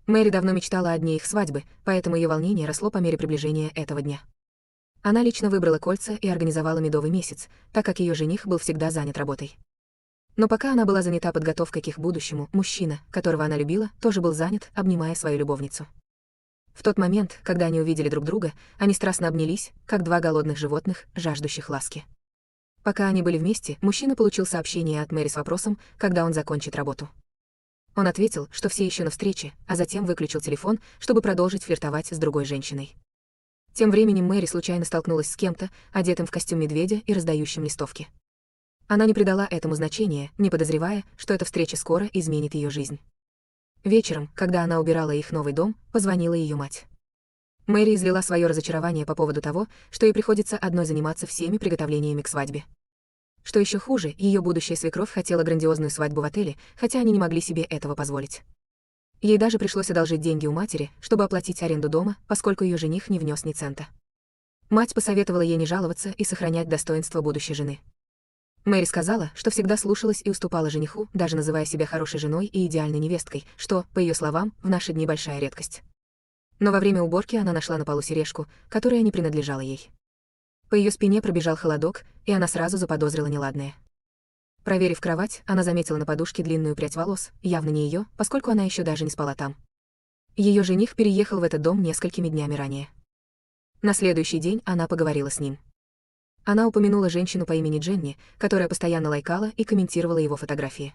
Мэри давно мечтала о дне их свадьбы, поэтому ее волнение росло по мере приближения этого дня. Она лично выбрала кольца и организовала медовый месяц, так как ее жених был всегда занят работой. Но пока она была занята подготовкой к их будущему, мужчина, которого она любила, тоже был занят, обнимая свою любовницу. В тот момент, когда они увидели друг друга, они страстно обнялись, как два голодных животных, жаждущих ласки. Пока они были вместе, мужчина получил сообщение от Мэри с вопросом, когда он закончит работу. Он ответил, что все еще на встрече, а затем выключил телефон, чтобы продолжить флиртовать с другой женщиной. Тем временем Мэри случайно столкнулась с кем-то, одетым в костюм медведя и раздающим листовки. Она не придала этому значения, не подозревая, что эта встреча скоро изменит ее жизнь. Вечером, когда она убирала их новый дом, позвонила ее мать. Мэри излила свое разочарование по поводу того, что ей приходится одной заниматься всеми приготовлениями к свадьбе. Что еще хуже, ее будущая свекровь хотела грандиозную свадьбу в отеле, хотя они не могли себе этого позволить. Ей даже пришлось одолжить деньги у матери, чтобы оплатить аренду дома, поскольку ее жених не внес ни цента. Мать посоветовала ей не жаловаться и сохранять достоинство будущей жены. Мэри сказала, что всегда слушалась и уступала жениху, даже называя себя хорошей женой и идеальной невесткой, что, по ее словам, в наши дни большая редкость. Но во время уборки она нашла на полу сережку, которая не принадлежала ей. По ее спине пробежал холодок, и она сразу заподозрила неладное. Проверив кровать, она заметила на подушке длинную прядь волос, явно не ее, поскольку она еще даже не спала там. Ее жених переехал в этот дом несколькими днями ранее. На следующий день она поговорила с ним. Она упомянула женщину по имени Дженни, которая постоянно лайкала и комментировала его фотографии.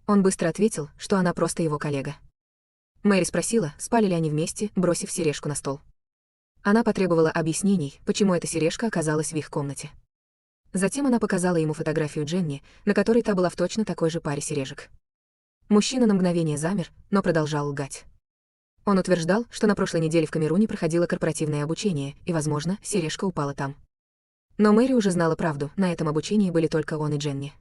Он быстро ответил, что она просто его коллега. Мэри спросила, спали ли они вместе, бросив сережку на стол. Она потребовала объяснений, почему эта сережка оказалась в их комнате. Затем она показала ему фотографию Дженни, на которой та была в точно такой же паре сережек. Мужчина на мгновение замер, но продолжал лгать. Он утверждал, что на прошлой неделе в Камеруне проходило корпоративное обучение, и, возможно, сережка упала там. Но Мэри уже знала правду, на этом обучении были только он и Дженни.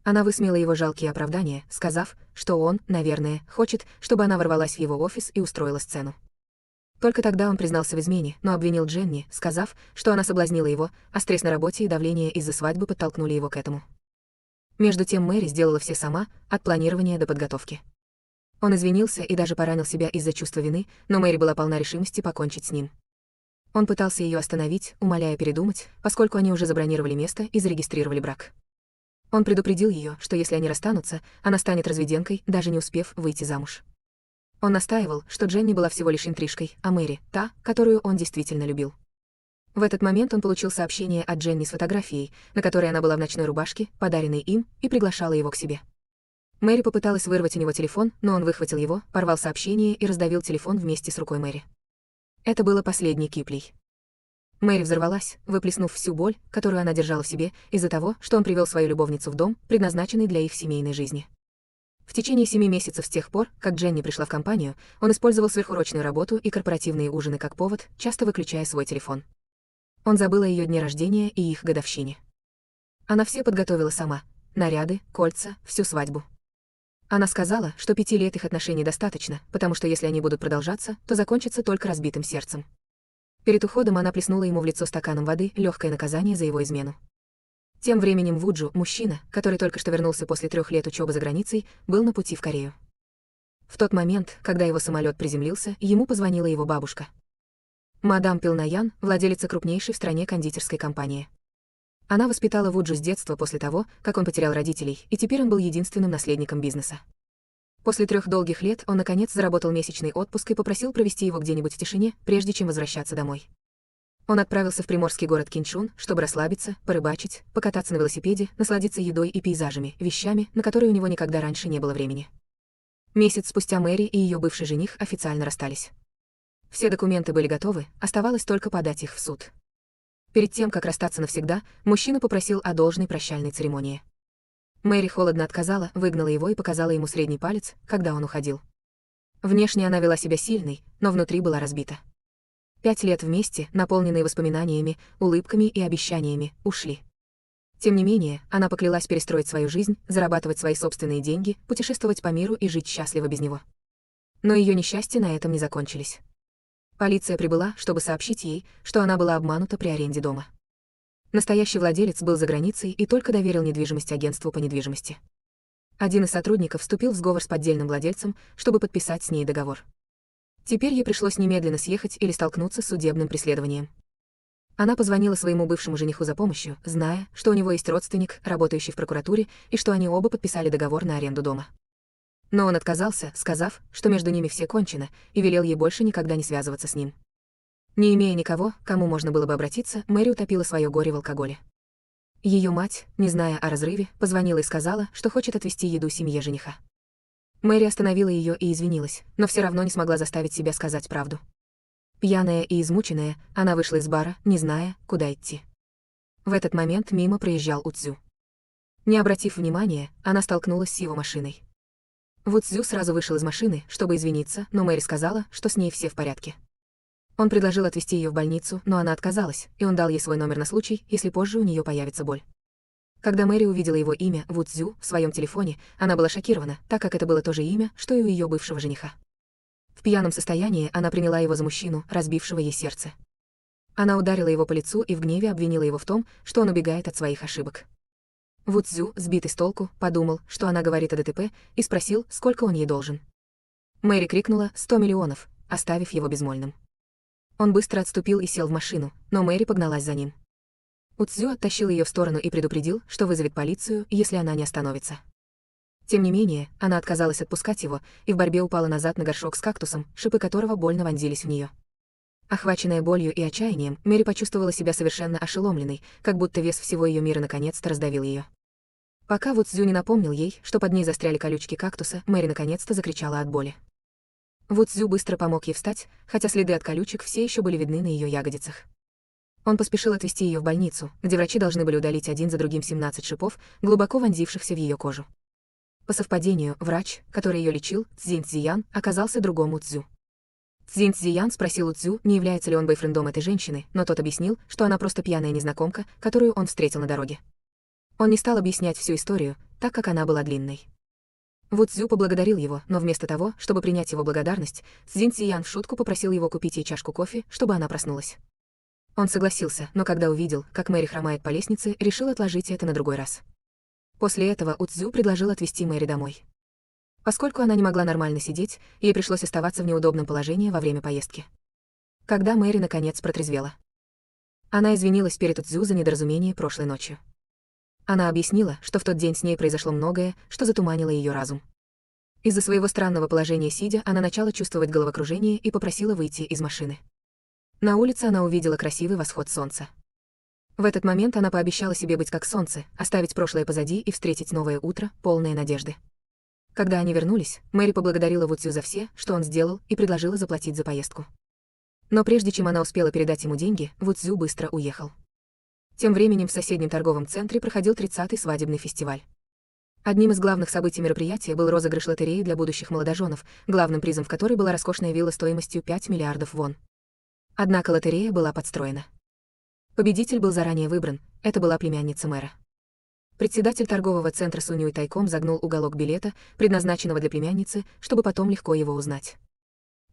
Она высмеяла его жалкие оправдания, сказав, что он, наверное, хочет, чтобы она ворвалась в его офис и устроила сцену. Только тогда он признался в измене, но обвинил Дженни, сказав, что она соблазнила его, а стресс на работе и давление из-за свадьбы подтолкнули его к этому. Между тем Мэри сделала все сама, от планирования до подготовки. Он извинился и даже поранил себя из-за чувства вины, но Мэри была полна решимости покончить с ним. Он пытался ее остановить, умоляя передумать, поскольку они уже забронировали место и зарегистрировали брак. Он предупредил ее, что если они расстанутся, она станет разведенкой, даже не успев выйти замуж. Он настаивал, что Дженни была всего лишь интрижкой, а Мэри — та, которую он действительно любил. В этот момент он получил сообщение от Дженни с фотографией, на которой она была в ночной рубашке, подаренной им, и приглашала его к себе. Мэри попыталась вырвать у него телефон, но он выхватил его, порвал сообщение и раздавил телефон вместе с рукой Мэри. Это было последней каплей. Мэри взорвалась, выплеснув всю боль, которую она держала в себе, из-за того, что он привел свою любовницу в дом, предназначенный для их семейной жизни. В течение 7 месяцев с тех пор, как Дженни пришла в компанию, он использовал сверхурочную работу и корпоративные ужины как повод, часто выключая свой телефон. Он забыл о ее дне рождения и их годовщине. Она все подготовила сама: наряды, кольца, всю свадьбу. Она сказала, что 5 лет их отношений достаточно, потому что если они будут продолжаться, то закончатся только разбитым сердцем. Перед уходом она плеснула ему в лицо стаканом воды, легкое наказание за его измену. Тем временем Вуджу, мужчина, который только что вернулся после 3 лет учебы за границей, был на пути в Корею. В тот момент, когда его самолет приземлился, ему позвонила его бабушка. Мадам Пилнаян, владелица крупнейшей в стране кондитерской компании. Она воспитала Вуджу с детства после того, как он потерял родителей, и теперь он был единственным наследником бизнеса. После 3 долгих лет он наконец заработал месячный отпуск и попросил провести его где-нибудь в тишине, прежде чем возвращаться домой. Он отправился в приморский город Кинчун, чтобы расслабиться, порыбачить, покататься на велосипеде, насладиться едой и пейзажами, вещами, на которые у него никогда раньше не было времени. Месяц спустя Мэри и ее бывший жених официально расстались. Все документы были готовы, оставалось только подать их в суд. Перед тем, как расстаться навсегда, мужчина попросил о должной прощальной церемонии. Мэри холодно отказала, выгнала его и показала ему средний палец, когда он уходил. Внешне она вела себя сильной, но внутри была разбита. 5 лет вместе, наполненные воспоминаниями, улыбками и обещаниями, ушли. Тем не менее, она поклялась перестроить свою жизнь, зарабатывать свои собственные деньги, путешествовать по миру и жить счастливо без него. Но ее несчастья на этом не закончились. Полиция прибыла, чтобы сообщить ей, что она была обманута при аренде дома. Настоящий владелец был за границей и только доверил недвижимость агентству по недвижимости. Один из сотрудников вступил в сговор с поддельным владельцем, чтобы подписать с ней договор. Теперь ей пришлось немедленно съехать или столкнуться с судебным преследованием. Она позвонила своему бывшему жениху за помощью, зная, что у него есть родственник, работающий в прокуратуре, и что они оба подписали договор на аренду дома. Но он отказался, сказав, что между ними все кончено, и велел ей больше никогда не связываться с ним. Не имея никого, кому можно было бы обратиться, Мэри утопила свое горе в алкоголе. Ее мать, не зная о разрыве, позвонила и сказала, что хочет отвезти еду семье жениха. Мэри остановила ее и извинилась, но все равно не смогла заставить себя сказать правду. Пьяная и измученная, она вышла из бара, не зная, куда идти. В этот момент мимо проезжал Уцзю. Не обратив внимания, она столкнулась с его машиной. Уцзю сразу вышел из машины, чтобы извиниться, но Мэри сказала, что с ней все в порядке. Он предложил отвезти ее в больницу, но она отказалась, и он дал ей свой номер на случай, если позже у нее появится боль. Когда Мэри увидела его имя Уцзю в своем телефоне, она была шокирована, так как это было то же имя, что и у ее бывшего жениха. В пьяном состоянии она приняла его за мужчину, разбившего ей сердце. Она ударила его по лицу и в гневе обвинила его в том, что он убегает от своих ошибок. Уцзю, сбитый с толку, подумал, что она говорит о ДТП, и спросил, сколько он ей должен. Мэри крикнула «100 миллионов», оставив его безмольным. Он быстро отступил и сел в машину, но Мэри погналась за ним. Уцзю оттащил ее в сторону и предупредил, что вызовет полицию, если она не остановится. Тем не менее, она отказалась отпускать его и в борьбе упала назад на горшок с кактусом, шипы которого больно вонзились в нее. Охваченная болью и отчаянием, Мэри почувствовала себя совершенно ошеломленной, как будто вес всего ее мира наконец-то раздавил ее. Пока Уцзю не напомнил ей, что под ней застряли колючки кактуса, Мэри наконец-то закричала от боли. Уцзю быстро помог ей встать, хотя следы от колючек все еще были видны на ее ягодицах. Он поспешил отвезти ее в больницу, где врачи должны были удалить один за другим 17 шипов, глубоко вонзившихся в ее кожу. По совпадению, врач, который ее лечил, Цзинь Цзиян, оказался другом Уцзю. Цзинь Цзиян спросил Уцзю, не является ли он бойфрендом этой женщины, но тот объяснил, что она просто пьяная незнакомка, которую он встретил на дороге. Он не стал объяснять всю историю, так как она была длинной. Уцзю поблагодарил его, но вместо того, чтобы принять его благодарность, Цзинь Цзиян в шутку попросил его купить ей чашку кофе, чтобы она проснулась. Он согласился, но когда увидел, как Мэри хромает по лестнице, решил отложить это на другой раз. После этого Уцзю предложил отвезти Мэри домой. Поскольку она не могла нормально сидеть, ей пришлось оставаться в неудобном положении во время поездки. Когда Мэри наконец протрезвела, она извинилась перед Уцзю за недоразумение прошлой ночью. Она объяснила, что в тот день с ней произошло многое, что затуманило ее разум. Из-за своего странного положения сидя, она начала чувствовать головокружение и попросила выйти из машины. На улице она увидела красивый восход солнца. В этот момент она пообещала себе быть как солнце, оставить прошлое позади и встретить новое утро, полное надежды. Когда они вернулись, Мэри поблагодарила Уцзю за все, что он сделал, и предложила заплатить за поездку. Но прежде чем она успела передать ему деньги, Уцзю быстро уехал. Тем временем в соседнем торговом центре проходил 30-й свадебный фестиваль. Одним из главных событий мероприятия был розыгрыш лотереи для будущих молодоженов, главным призом в которой была роскошная вилла стоимостью 5 миллиардов вон. Однако лотерея была подстроена. Победитель был заранее выбран, это была племянница мэра. Председатель торгового центра Суньюй тайком загнул уголок билета, предназначенного для племянницы, чтобы потом легко его узнать.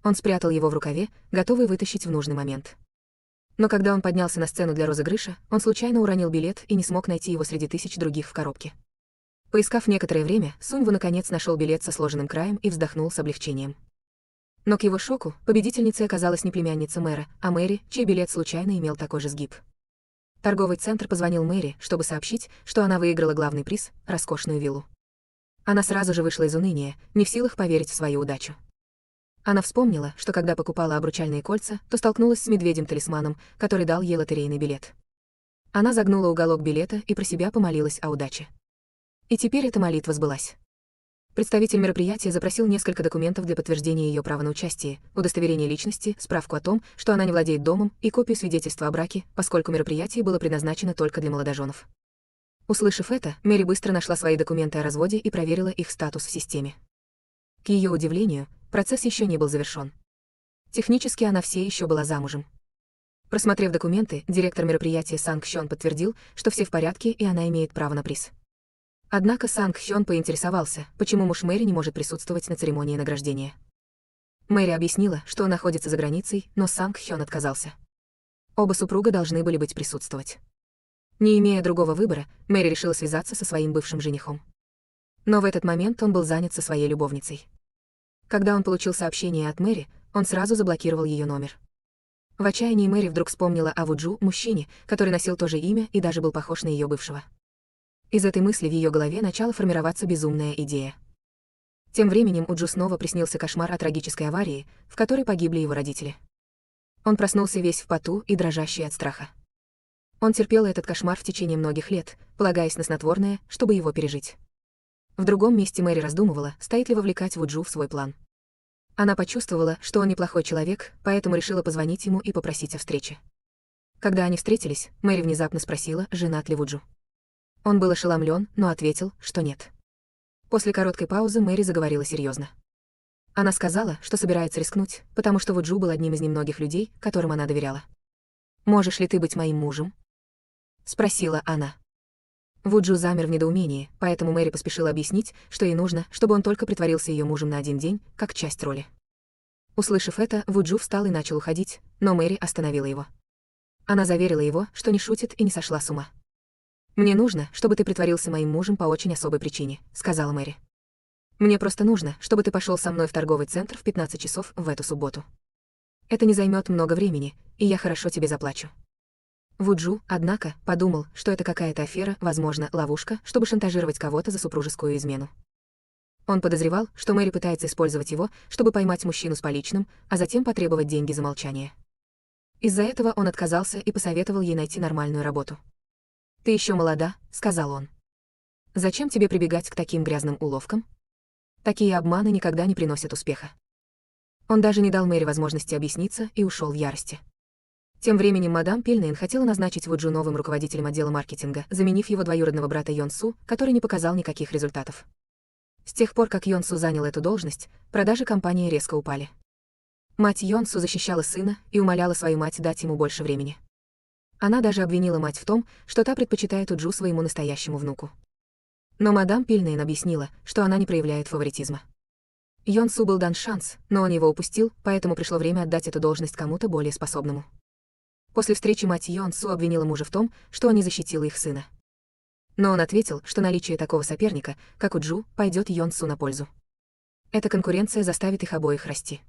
Он спрятал его в рукаве, готовый вытащить в нужный момент. Но когда он поднялся на сцену для розыгрыша, он случайно уронил билет и не смог найти его среди тысяч других в коробке. Поискав некоторое время, Суньву наконец нашел билет со сложенным краем и вздохнул с облегчением. Но к его шоку, победительницей оказалась не племянница мэра, а Мэри, чей билет случайно имел такой же сгиб. Торговый центр позвонил Мэри, чтобы сообщить, что она выиграла главный приз — роскошную виллу. Она сразу же вышла из уныния, не в силах поверить в свою удачу. Она вспомнила, что когда покупала обручальные кольца, то столкнулась с медведем-талисманом, который дал ей лотерейный билет. Она загнула уголок билета и про себя помолилась о удаче. И теперь эта молитва сбылась. Представитель мероприятия запросил несколько документов для подтверждения ее права на участие, удостоверение личности, справку о том, что она не владеет домом, и копию свидетельства о браке, поскольку мероприятие было предназначено только для молодоженов. Услышав это, Мэри быстро нашла свои документы о разводе и проверила их статус в системе. К ее удивлению, процесс еще не был завершен. Технически она все еще была замужем. Просмотрев документы, директор мероприятия Санг Хён подтвердил, что все в порядке и она имеет право на приз. Однако Санг Хён поинтересовался, почему муж Мэри не может присутствовать на церемонии награждения. Мэри объяснила, что он находится за границей, но Санг Хён отказался. Оба супруга должны были быть присутствовать. Не имея другого выбора, Мэри решила связаться со своим бывшим женихом. Но в этот момент он был занят со своей любовницей. Когда он получил сообщение от Мэри, он сразу заблокировал ее номер. В отчаянии Мэри вдруг вспомнила о Вуджу, мужчине, который носил то же имя и даже был похож на ее бывшего. Из этой мысли в ее голове начала формироваться безумная идея. Тем временем Уджу снова приснился кошмар о трагической аварии, в которой погибли его родители. Он проснулся весь в поту и дрожащий от страха. Он терпел этот кошмар в течение многих лет, полагаясь на снотворное, чтобы его пережить. В другом месте Мэри раздумывала, стоит ли вовлекать Вуджу в свой план. Она почувствовала, что он неплохой человек, поэтому решила позвонить ему и попросить о встрече. Когда они встретились, Мэри внезапно спросила, женат ли Вуджу. Он был ошеломлен, но ответил, что нет. После короткой паузы Мэри заговорила серьезно. Она сказала, что собирается рискнуть, потому что Вуджу был одним из немногих людей, которым она доверяла. «Можешь ли ты быть моим мужем?» — спросила она. Вуджу замер в недоумении, поэтому Мэри поспешила объяснить, что ей нужно, чтобы он только притворился ее мужем на один день, как часть роли. Услышав это, Вуджу встал и начал уходить, но Мэри остановила его. Она заверила его, что не шутит и не сошла с ума. «Мне нужно, чтобы ты притворился моим мужем по очень особой причине», — сказала Мэри. «Мне просто нужно, чтобы ты пошел со мной в торговый центр в 15 часов в эту субботу. Это не займет много времени, и я хорошо тебе заплачу». Вуджу, однако, подумал, что это какая-то афера, возможно, ловушка, чтобы шантажировать кого-то за супружескую измену. Он подозревал, что Мэри пытается использовать его, чтобы поймать мужчину с поличным, а затем потребовать деньги за молчание. Из-за этого он отказался и посоветовал ей найти нормальную работу. «Ты еще молода», — сказал он. «Зачем тебе прибегать к таким грязным уловкам? Такие обманы никогда не приносят успеха». Он даже не дал Мэри возможности объясниться и ушел в ярости. Тем временем мадам Пильнейн хотела назначить Вуджу новым руководителем отдела маркетинга, заменив его двоюродного брата Йон Су, который не показал никаких результатов. С тех пор, как Йон Су занял эту должность, продажи компании резко упали. Мать Йон Су защищала сына и умоляла свою мать дать ему больше времени. Она даже обвинила мать в том, что та предпочитает Вуджу своему настоящему внуку. Но мадам Пильнейн объяснила, что она не проявляет фаворитизма. Йон Су был дан шанс, но он его упустил, поэтому пришло время отдать эту должность кому-то более способному. После встречи мать Йон Су обвинила мужа в том, что он не защитил их сына. Но он ответил, что наличие такого соперника, как Вуджу, пойдет Йон Су на пользу. Эта конкуренция заставит их обоих расти.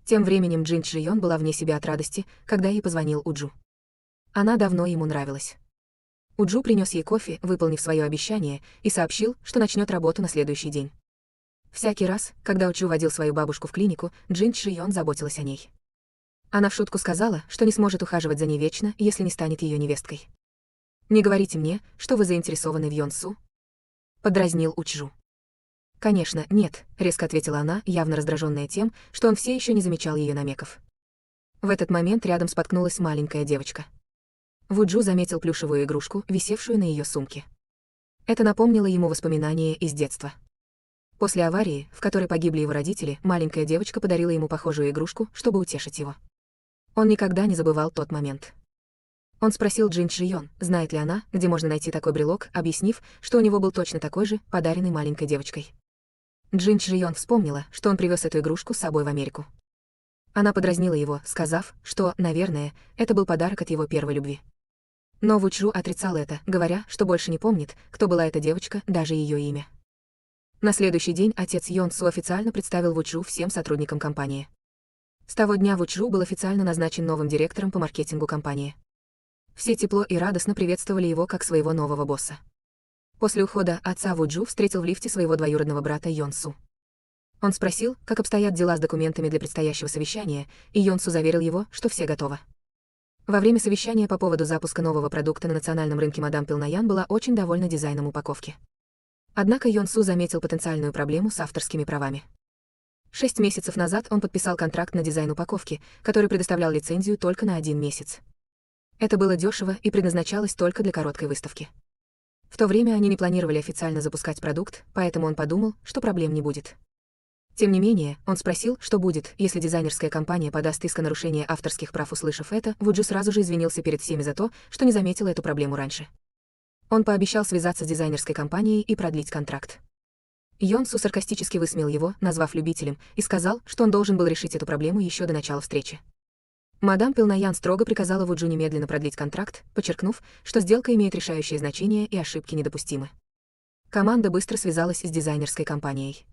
Тем временем Джин Чжийон была вне себя от радости, когда ей позвонил Вуджу. Она давно ему нравилась. Вуджу принес ей кофе, выполнив свое обещание, и сообщил, что начнет работу на следующий день. Всякий раз, когда Вуджу водил свою бабушку в клинику, Джин Чжийон заботилась о ней. Она в шутку сказала, что не сможет ухаживать за ней вечно, если не станет ее невесткой. «Не говорите мне, что вы заинтересованы в Йон Су?» — подразнил Вуджу. «Конечно, нет», — резко ответила она, явно раздраженная тем, что он все еще не замечал ее намеков. В этот момент рядом споткнулась маленькая девочка. Вуджу заметил плюшевую игрушку, висевшую на ее сумке. Это напомнило ему воспоминания из детства. После аварии, в которой погибли его родители, маленькая девочка подарила ему похожую игрушку, чтобы утешить его. Он никогда не забывал тот момент. Он спросил Джин Чжийон, знает ли она, где можно найти такой брелок, объяснив, что у него был точно такой же, подаренный маленькой девочкой. Джин Чжийон вспомнила, что он привез эту игрушку с собой в Америку. Она подразнила его, сказав, что, наверное, это был подарок от его первой любви. Но Вуджу отрицал это, говоря, что больше не помнит, кто была эта девочка, даже ее имя. На следующий день отец Йон Су официально представил Вуджу всем сотрудникам компании. С того дня Вуджу был официально назначен новым директором по маркетингу компании. Все тепло и радостно приветствовали его как своего нового босса. После ухода отца Вуджу встретил в лифте своего двоюродного брата Йон Су. Он спросил, как обстоят дела с документами для предстоящего совещания, и Йон Су заверил его, что все готово. Во время совещания по поводу запуска нового продукта на национальном рынке мадам Пилнаян была очень довольна дизайном упаковки. Однако Йон Су заметил потенциальную проблему с авторскими правами. 6 месяцев назад он подписал контракт на дизайн упаковки, который предоставлял лицензию только на 1 месяц. Это было дешево и предназначалось только для короткой выставки. В то время они не планировали официально запускать продукт, поэтому он подумал, что проблем не будет. Тем не менее, он спросил, что будет, если дизайнерская компания подаст иск о нарушении авторских прав. Услышав это, Вуджу сразу же извинился перед всеми за то, что не заметил эту проблему раньше. Он пообещал связаться с дизайнерской компанией и продлить контракт. Йон Су саркастически высмеял его, назвав любителем, и сказал, что он должен был решить эту проблему еще до начала встречи. Мадам Пилнаян строго приказала Вуджу немедленно продлить контракт, подчеркнув, что сделка имеет решающее значение и ошибки недопустимы. Команда быстро связалась с дизайнерской компанией.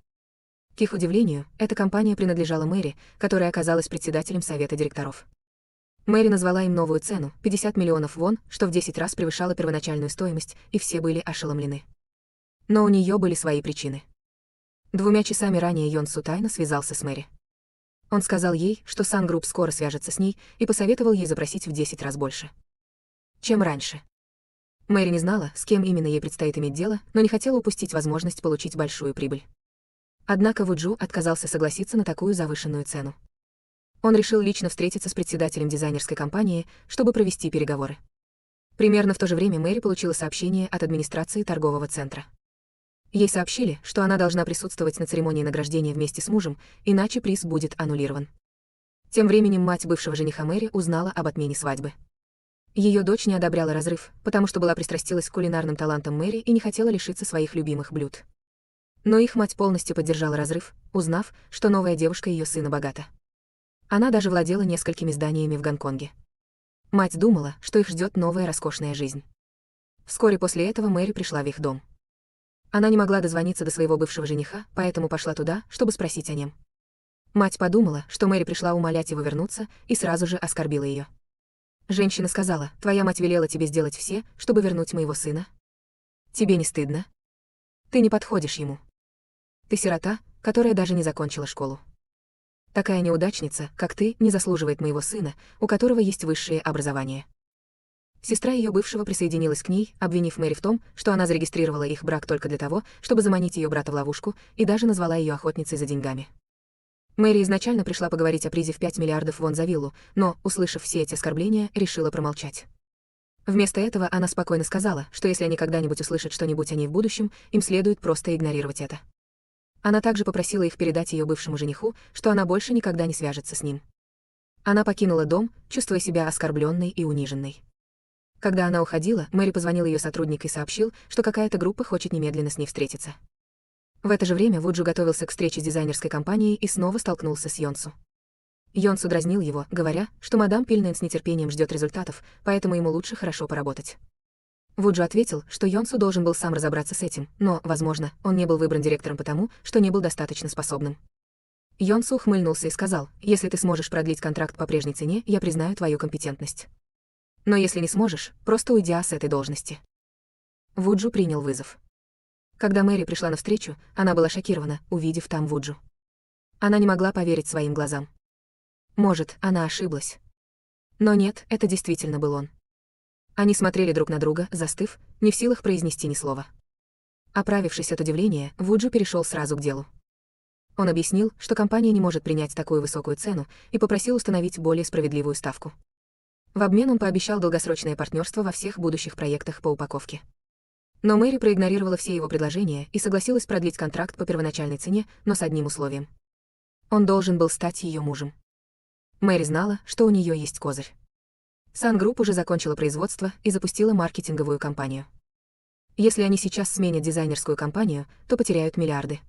К их удивлению, эта компания принадлежала Мэри, которая оказалась председателем совета директоров. Мэри назвала им новую цену — 50 миллионов вон, что в 10 раз превышало первоначальную стоимость, и все были ошеломлены. Но у нее были свои причины. 2 часами ранее Йон Су тайно связался с Мэри. Он сказал ей, что Sun Group скоро свяжется с ней, и посоветовал ей запросить в 10 раз больше, чем раньше. Мэри не знала, с кем именно ей предстоит иметь дело, но не хотела упустить возможность получить большую прибыль. Однако Вуджу отказался согласиться на такую завышенную цену. Он решил лично встретиться с председателем дизайнерской компании, чтобы провести переговоры. Примерно в то же время Мэри получила сообщение от администрации торгового центра. Ей сообщили, что она должна присутствовать на церемонии награждения вместе с мужем, иначе приз будет аннулирован. Тем временем мать бывшего жениха Мэри узнала об отмене свадьбы. Ее дочь не одобряла разрыв, потому что была пристрастилась к кулинарным талантам Мэри и не хотела лишиться своих любимых блюд. Но их мать полностью поддержала разрыв, узнав, что новая девушка ее сына богата. Она даже владела несколькими зданиями в Гонконге. Мать думала, что их ждет новая роскошная жизнь. Вскоре после этого Мэри пришла в их дом. Она не могла дозвониться до своего бывшего жениха, поэтому пошла туда, чтобы спросить о нем. Мать подумала, что Мэри пришла умолять его вернуться, и сразу же оскорбила ее. Женщина сказала: «Твоя мать велела тебе сделать все, чтобы вернуть моего сына? Тебе не стыдно? Ты не подходишь ему. Ты сирота, которая даже не закончила школу. Такая неудачница, как ты, не заслуживает моего сына, у которого есть высшее образование». Сестра ее бывшего присоединилась к ней, обвинив Мэри в том, что она зарегистрировала их брак только для того, чтобы заманить ее брата в ловушку, и даже назвала ее охотницей за деньгами. Мэри изначально пришла поговорить о призе в 5 миллиардов вон за виллу, но, услышав все эти оскорбления, решила промолчать. Вместо этого она спокойно сказала, что если они когда-нибудь услышат что-нибудь о ней в будущем, им следует просто игнорировать это. Она также попросила их передать ее бывшему жениху, что она больше никогда не свяжется с ним. Она покинула дом, чувствуя себя оскорбленной и униженной. Когда она уходила, Мэри позвонил ее сотрудник и сообщил, что какая-то группа хочет немедленно с ней встретиться. В это же время Вуджу готовился к встрече с дизайнерской компанией и снова столкнулся с Йонсу. Йонсу дразнил его, говоря, что мадам Пильнен с нетерпением ждет результатов, поэтому ему лучше хорошо поработать. Вуджу ответил, что Йонсу должен был сам разобраться с этим, но, возможно, он не был выбран директором потому, что не был достаточно способным. Йонсу ухмыльнулся и сказал: «Если ты сможешь продлить контракт по прежней цене, я признаю твою компетентность. Но если не сможешь, просто уйди с этой должности». Вуджу принял вызов. Когда Мэри пришла навстречу, она была шокирована, увидев там Вуджу. Она не могла поверить своим глазам. Может, она ошиблась. Но нет, это действительно был он. Они смотрели друг на друга, застыв, не в силах произнести ни слова. Оправившись от удивления, Вуджу перешел сразу к делу. Он объяснил, что компания не может принять такую высокую цену, и попросил установить более справедливую ставку. В обмен он пообещал долгосрочное партнерство во всех будущих проектах по упаковке. Но Мэри проигнорировала все его предложения и согласилась продлить контракт по первоначальной цене, но с одним условием. Он должен был стать ее мужем. Мэри знала, что у нее есть козырь. Sun Group уже закончила производство и запустила маркетинговую кампанию. Если они сейчас сменят дизайнерскую компанию, то потеряют миллиарды.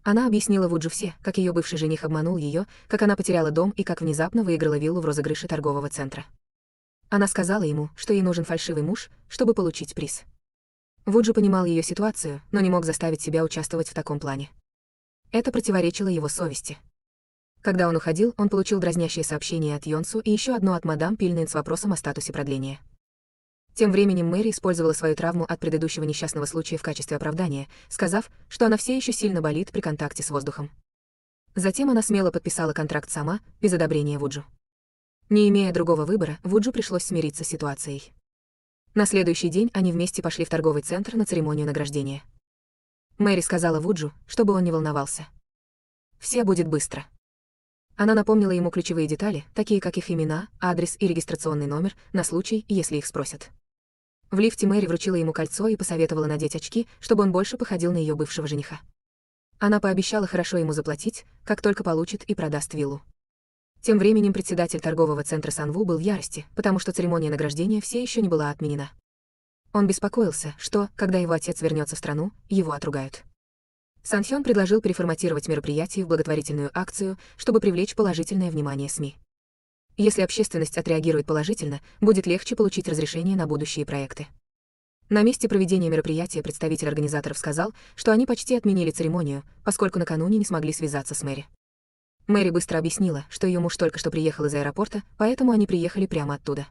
Она объяснила Вуджу все, как ее бывший жених обманул ее, как она потеряла дом и как внезапно выиграла виллу в розыгрыше торгового центра. Она сказала ему, что ей нужен фальшивый муж, чтобы получить приз. Вуджу понимал ее ситуацию, но не мог заставить себя участвовать в таком плане. Это противоречило его совести. Когда он уходил, он получил дразнящее сообщение от Йонсу и еще одно от мадам Пильнен с вопросом о статусе продления. Тем временем Мэри использовала свою травму от предыдущего несчастного случая в качестве оправдания, сказав, что она все еще сильно болит при контакте с воздухом. Затем она смело подписала контракт сама, без одобрения Вуджу. Не имея другого выбора, Вуджу пришлось смириться с ситуацией. На следующий день они вместе пошли в торговый центр на церемонию награждения. Мэри сказала Вуджу, чтобы он не волновался. «Все будет быстро». Она напомнила ему ключевые детали, такие как их имена, адрес и регистрационный номер, на случай, если их спросят. В лифте Мэри вручила ему кольцо и посоветовала надеть очки, чтобы он больше походил на ее бывшего жениха. Она пообещала хорошо ему заплатить, как только получит и продаст виллу. Тем временем председатель торгового центра Санву был в ярости, потому что церемония награждения все еще не была отменена. Он беспокоился, что, когда его отец вернется в страну, его отругают. Санхён предложил переформатировать мероприятие в благотворительную акцию, чтобы привлечь положительное внимание СМИ. Если общественность отреагирует положительно, будет легче получить разрешение на будущие проекты. На месте проведения мероприятия представитель организаторов сказал, что они почти отменили церемонию, поскольку накануне не смогли связаться с Мэри. Мэри быстро объяснила, что ее муж только что приехал из аэропорта, поэтому они приехали прямо оттуда.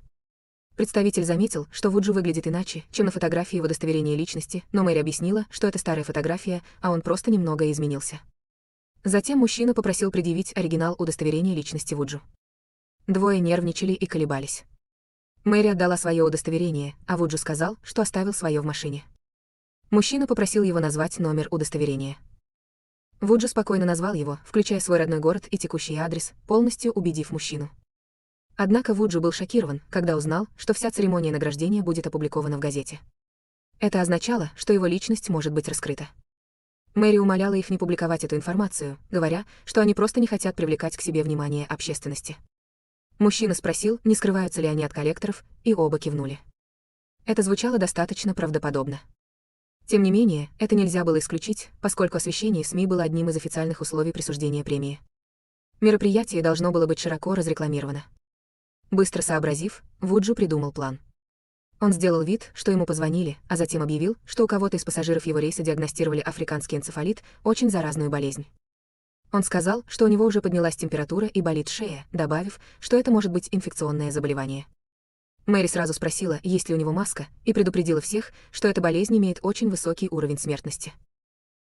Представитель заметил, что Вуджу выглядит иначе, чем на фотографии в удостоверении личности, но Мэри объяснила, что это старая фотография, а он просто немного изменился. Затем мужчина попросил предъявить оригинал удостоверения личности Вуджу. Двое нервничали и колебались. Мэри отдала свое удостоверение, а Вуджу сказал, что оставил свое в машине. Мужчина попросил его назвать номер удостоверения. Вуджу спокойно назвал его, включая свой родной город и текущий адрес, полностью убедив мужчину. Однако Вуджу был шокирован, когда узнал, что вся церемония награждения будет опубликована в газете. Это означало, что его личность может быть раскрыта. Мэри умоляла их не публиковать эту информацию, говоря, что они просто не хотят привлекать к себе внимание общественности. Мужчина спросил, не скрываются ли они от коллекторов, и оба кивнули. Это звучало достаточно правдоподобно. Тем не менее, это нельзя было исключить, поскольку освещение СМИ было одним из официальных условий присуждения премии. Мероприятие должно было быть широко разрекламировано. Быстро сообразив, Вуджу придумал план. Он сделал вид, что ему позвонили, а затем объявил, что у кого-то из пассажиров его рейса диагностировали африканский энцефалит, очень заразную болезнь. Он сказал, что у него уже поднялась температура и болит шея, добавив, что это может быть инфекционное заболевание. Мэри сразу спросила, есть ли у него маска, и предупредила всех, что эта болезнь имеет очень высокий уровень смертности.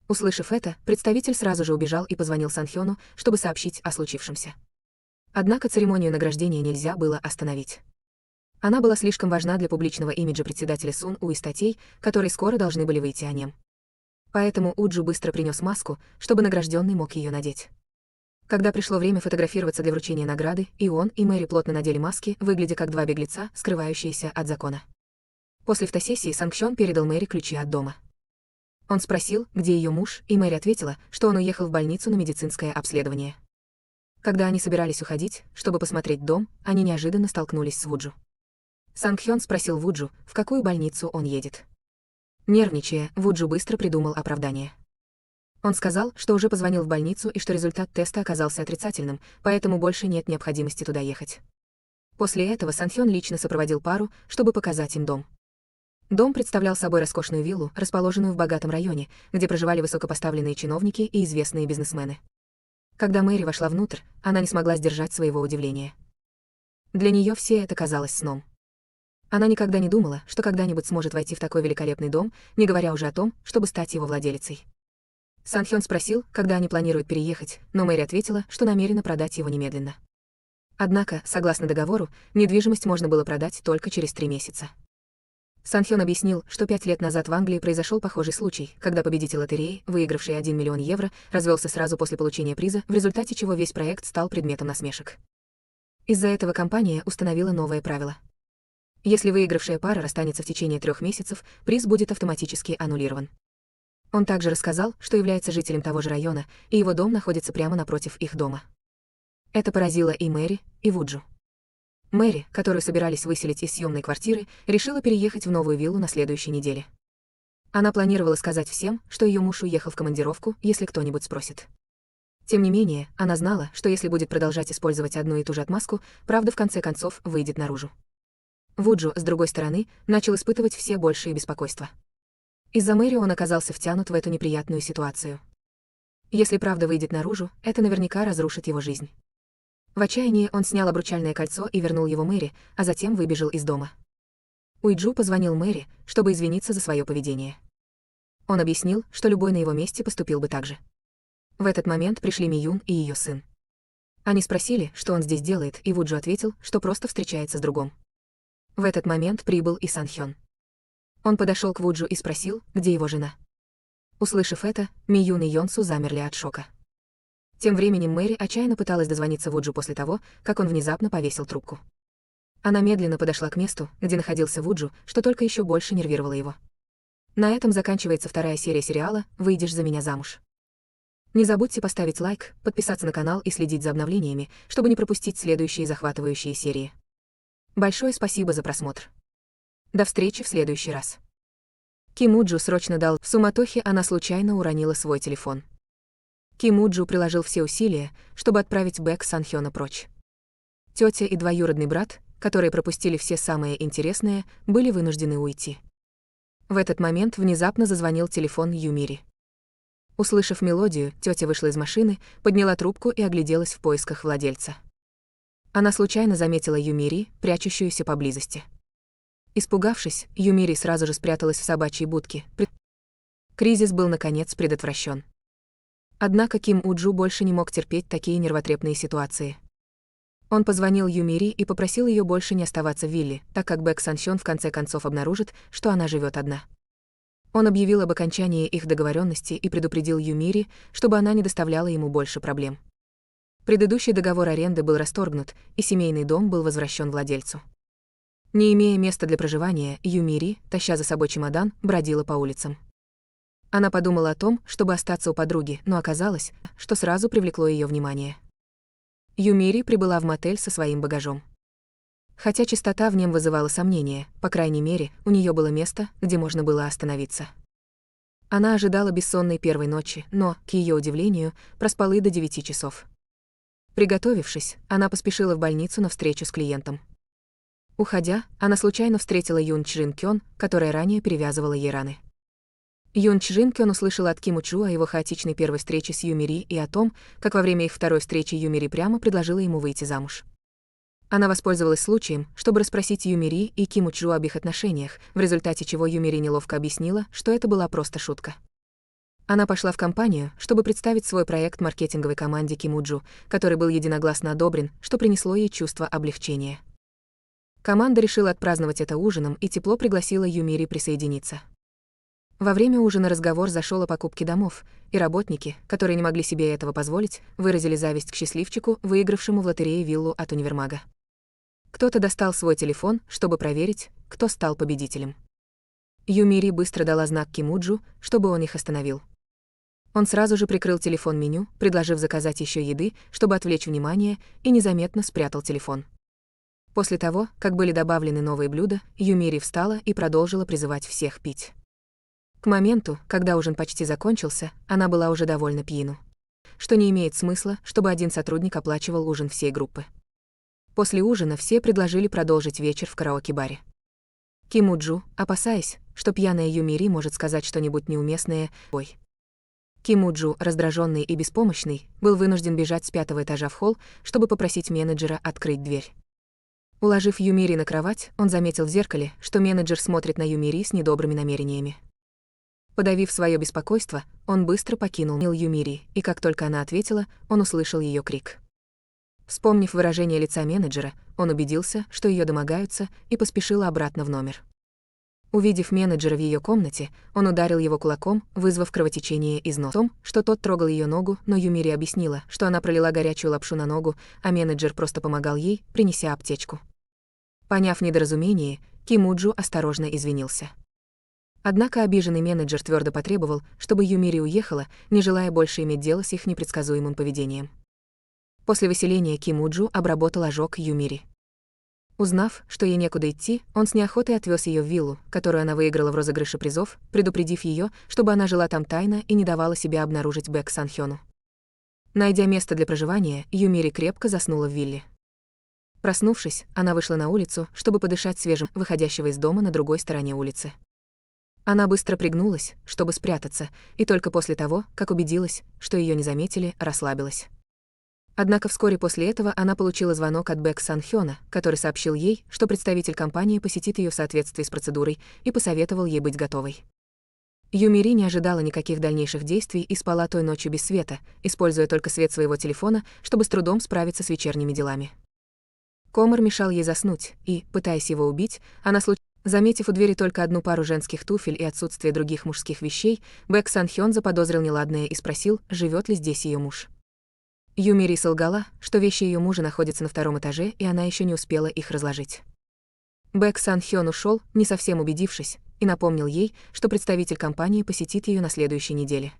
Услышав это, представитель сразу же убежал и позвонил Санхёну, чтобы сообщить о случившемся. Однако церемонию награждения нельзя было остановить. Она была слишком важна для публичного имиджа председателя Сун-У и статей, которые скоро должны были выйти о нем. Поэтому Уджу быстро принес маску, чтобы награжденный мог ее надеть. Когда пришло время фотографироваться для вручения награды, и он, и Мэри плотно надели маски, выглядя как два беглеца, скрывающиеся от закона. После фотосессии Сангхён передал Мэри ключи от дома. Он спросил, где ее муж, и Мэри ответила, что он уехал в больницу на медицинское обследование. Когда они собирались уходить, чтобы посмотреть дом, они неожиданно столкнулись с Вуджу. Сангхён спросил Вуджу, в какую больницу он едет. Нервничая, Вуджу быстро придумал оправдание. Он сказал, что уже позвонил в больницу и что результат теста оказался отрицательным, поэтому больше нет необходимости туда ехать. После этого Санхён лично сопроводил пару, чтобы показать им дом. Дом представлял собой роскошную виллу, расположенную в богатом районе, где проживали высокопоставленные чиновники и известные бизнесмены. Когда Мэри вошла внутрь, она не смогла сдержать своего удивления. Для нее все это казалось сном. Она никогда не думала, что когда-нибудь сможет войти в такой великолепный дом, не говоря уже о том, чтобы стать его владелицей. Санхён спросил, когда они планируют переехать, но Мэри ответила, что намерена продать его немедленно. Однако, согласно договору, недвижимость можно было продать только через 3 месяца. Санхён объяснил, что 5 лет назад в Англии произошел похожий случай, когда победитель лотереи, выигравший 1 миллион евро, развелся сразу после получения приза, в результате чего весь проект стал предметом насмешек. Из-за этого компания установила новое правило. Если выигравшая пара расстанется в течение 3 месяцев, приз будет автоматически аннулирован. Он также рассказал, что является жителем того же района, и его дом находится прямо напротив их дома. Это поразило и Мэри, и Вуджу. Мэри, которую собирались выселить из съемной квартиры, решила переехать в новую виллу на следующей неделе. Она планировала сказать всем, что ее муж уехал в командировку, если кто-нибудь спросит. Тем не менее, она знала, что если будет продолжать использовать одну и ту же отмазку, правда в конце концов выйдет наружу. Вуджу, с другой стороны, начал испытывать все большие беспокойства. Из-за Мэри он оказался втянут в эту неприятную ситуацию. Если правда выйдет наружу, это наверняка разрушит его жизнь. В отчаянии он снял обручальное кольцо и вернул его Мэри, а затем выбежал из дома. Уйджу позвонил Мэри, чтобы извиниться за свое поведение. Он объяснил, что любой на его месте поступил бы так же. В этот момент пришли Миюн и ее сын. Они спросили, что он здесь делает, и Вуджу ответил, что просто встречается с другом. В этот момент прибыл и Санхён. Он подошел к Вуджу и спросил, где его жена. Услышав это, Миюн и Йонсу замерли от шока. Тем временем Мэри отчаянно пыталась дозвониться Вуджу после того, как он внезапно повесил трубку. Она медленно подошла к месту, где находился Вуджу, что только еще больше нервировало его. На этом заканчивается 2-я серия сериала «Выйдешь за меня замуж». Не забудьте поставить лайк, подписаться на канал и следить за обновлениями, чтобы не пропустить следующие захватывающие серии. Большое спасибо за просмотр. До встречи в следующий раз. Кимуджу срочно дал. В суматохе она случайно уронила свой телефон. Кимуджу приложил все усилия, чтобы отправить Бэк Санхёна прочь. Тётя и двоюродный брат, которые пропустили все самое интересное, были вынуждены уйти. В этот момент внезапно зазвонил телефон Юмири. Услышав мелодию, тетя вышла из машины, подняла трубку и огляделась в поисках владельца. Она случайно заметила Юмири, прячущуюся поблизости. Испугавшись, Юмири сразу же спряталась в собачьей будке. Кризис был, наконец, предотвращен. Однако Ким Уджу больше не мог терпеть такие нервотрепные ситуации. Он позвонил Юмири и попросил ее больше не оставаться в вилле, так как Бэк Санхён в конце концов обнаружит, что она живет одна. Он объявил об окончании их договоренности и предупредил Юмири, чтобы она не доставляла ему больше проблем. Предыдущий договор аренды был расторгнут, и семейный дом был возвращен владельцу. Не имея места для проживания, Юмири, таща за собой чемодан, бродила по улицам. Она подумала о том, чтобы остаться у подруги, но оказалось, что сразу привлекло ее внимание. Юмири прибыла в мотель со своим багажом. Хотя чистота в нем вызывала сомнения, по крайней мере, у нее было место, где можно было остановиться. Она ожидала бессонной первой ночи, но, к ее удивлению, проспала до 9 часов. Приготовившись, она поспешила в больницу на встречу с клиентом. Уходя, она случайно встретила Юн Чжин Кён, которая ранее перевязывала ей раны. Юн Чжин Кён услышала от Ким Уджу о его хаотичной первой встрече с Юмири и о том, как во время их второй встречи Юмири прямо предложила ему выйти замуж. Она воспользовалась случаем, чтобы расспросить Юмири и Ким Уджу об их отношениях, в результате чего Юмири неловко объяснила, что это была просто шутка. Она пошла в компанию, чтобы представить свой проект маркетинговой команде Ким Уджу, который был единогласно одобрен, что принесло ей чувство облегчения. Команда решила отпраздновать это ужином и тепло пригласила Юмири присоединиться. Во время ужина разговор зашел о покупке домов, и работники, которые не могли себе этого позволить, выразили зависть к счастливчику, выигравшему в лотерее виллу от универмага. Кто-то достал свой телефон, чтобы проверить, кто стал победителем. Юмири быстро дала знак Ким Уджу, чтобы он их остановил. Он сразу же прикрыл телефон меню, предложив заказать еще еды, чтобы отвлечь внимание, и незаметно спрятал телефон. После того, как были добавлены новые блюда, Юмири встала и продолжила призывать всех пить. К моменту, когда ужин почти закончился, она была уже довольно пьяну. Что не имеет смысла, чтобы один сотрудник оплачивал ужин всей группы. После ужина все предложили продолжить вечер в караоке-баре. Ким Уджу, опасаясь, что пьяная Юмири может сказать что-нибудь неуместное, Ким Уджу, раздраженный и беспомощный, был вынужден бежать с 5-го этажа в холл, чтобы попросить менеджера открыть дверь. Уложив Юмири на кровать, он заметил в зеркале, что менеджер смотрит на Юмири с недобрыми намерениями. Подавив свое беспокойство, он быстро покинул Юмири, и как только она ответила, он услышал ее крик. Вспомнив выражение лица менеджера, он убедился, что ее домогаются, и поспешил обратно в номер. Увидев менеджера в ее комнате, он ударил его кулаком, вызвав кровотечение из носа. Том, что тот трогал ее ногу, но Юмири объяснила, что она пролила горячую лапшу на ногу, а менеджер просто помогал ей, принеся аптечку. Поняв недоразумение, Ким Уджу осторожно извинился. Однако обиженный менеджер твердо потребовал, чтобы Юмири уехала, не желая больше иметь дело с их непредсказуемым поведением. После выселения Ким Уджу обработал ожог Юмири. Узнав, что ей некуда идти, он с неохотой отвез ее в виллу, которую она выиграла в розыгрыше призов, предупредив ее, чтобы она жила там тайно и не давала себя обнаружить Бэк Санхёну. Найдя место для проживания, Юмири крепко заснула в вилле. Проснувшись, она вышла на улицу, чтобы подышать свежим, выходящего из дома на другой стороне улицы. Она быстро пригнулась, чтобы спрятаться, и только после того, как убедилась, что ее не заметили, расслабилась. Однако вскоре после этого она получила звонок от Бэк Санхёна, который сообщил ей, что представитель компании посетит ее в соответствии с процедурой, и посоветовал ей быть готовой. Юмири не ожидала никаких дальнейших действий и спала той ночью без света, используя только свет своего телефона, чтобы с трудом справиться с вечерними делами. Комар мешал ей заснуть, и, пытаясь его убить, она заметив у двери только одну пару женских туфель и отсутствие других мужских вещей, Бэк Санхён заподозрил неладное и спросил, живет ли здесь ее муж. Юмири солгала, что вещи ее мужа находятся на 2-м этаже, и она еще не успела их разложить. Бэк Санхён ушел, не совсем убедившись, и напомнил ей, что представитель компании посетит ее на следующей неделе.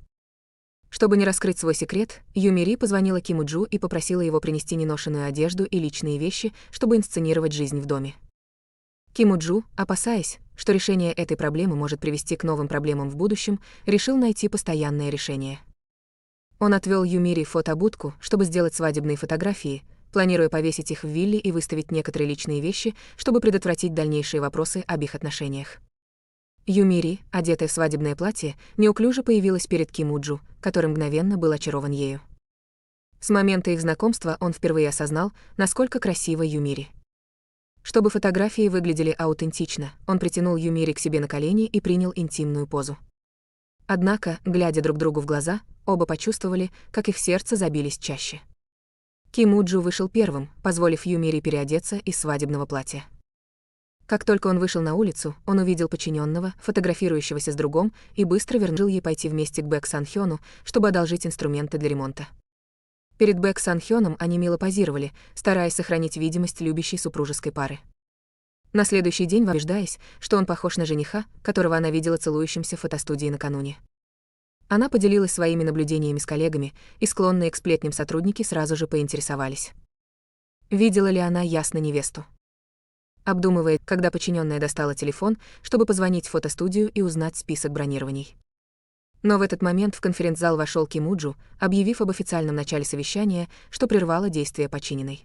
Чтобы не раскрыть свой секрет, Юмири позвонила Ким Уджу и попросила его принести неношенную одежду и личные вещи, чтобы инсценировать жизнь в доме. Ким Уджу, опасаясь, что решение этой проблемы может привести к новым проблемам в будущем, решил найти постоянное решение. Он отвел Юмири в фотобудку, чтобы сделать свадебные фотографии, планируя повесить их в вилле и выставить некоторые личные вещи, чтобы предотвратить дальнейшие вопросы об их отношениях. Юмири, одетая в свадебное платье, неуклюже появилась перед Ким Уджу, который мгновенно был очарован ею. С момента их знакомства он впервые осознал, насколько красива Юмири. Чтобы фотографии выглядели аутентично, он притянул Юмири к себе на колени и принял интимную позу. Однако, глядя друг другу в глаза, оба почувствовали, как их сердца забились чаще. Ким Уджу вышел первым, позволив Юмири переодеться из свадебного платья. Как только он вышел на улицу, он увидел подчиненного, фотографирующегося с другом, и быстро вернул ей пойти вместе к Бэк Сан Хёну, чтобы одолжить инструменты для ремонта. Перед Бэк Сан Хёном они мило позировали, стараясь сохранить видимость любящей супружеской пары. На следующий день убеждаясь, что он похож на жениха, которого она видела целующимся в фотостудии накануне. Она поделилась своими наблюдениями с коллегами, и склонные к сплетням сотрудники сразу же поинтересовались. Видела ли она ясно невесту? Обдумывая, когда подчиненная достала телефон, чтобы позвонить в фотостудию и узнать список бронирований. Но в этот момент в конференц-зал вошел Ким Уджу, объявив об официальном начале совещания, что прервало действия подчиненной.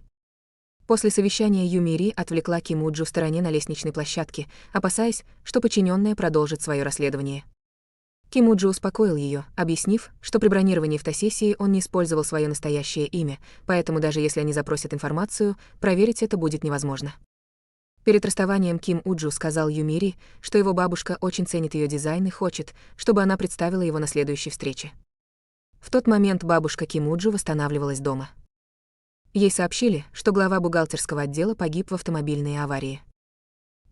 После совещания Юмири отвлекла Ким Уджу в стороне на лестничной площадке, опасаясь, что подчиненная продолжит свое расследование. Ким Уджу успокоил ее, объяснив, что при бронировании фотосессии он не использовал свое настоящее имя, поэтому даже если они запросят информацию, проверить это будет невозможно. Перед расставанием Ким Уджу сказал Юмири, что его бабушка очень ценит ее дизайн и хочет, чтобы она представила его на следующей встрече. В тот момент бабушка Ким Уджу восстанавливалась дома. Ей сообщили, что глава бухгалтерского отдела погиб в автомобильной аварии.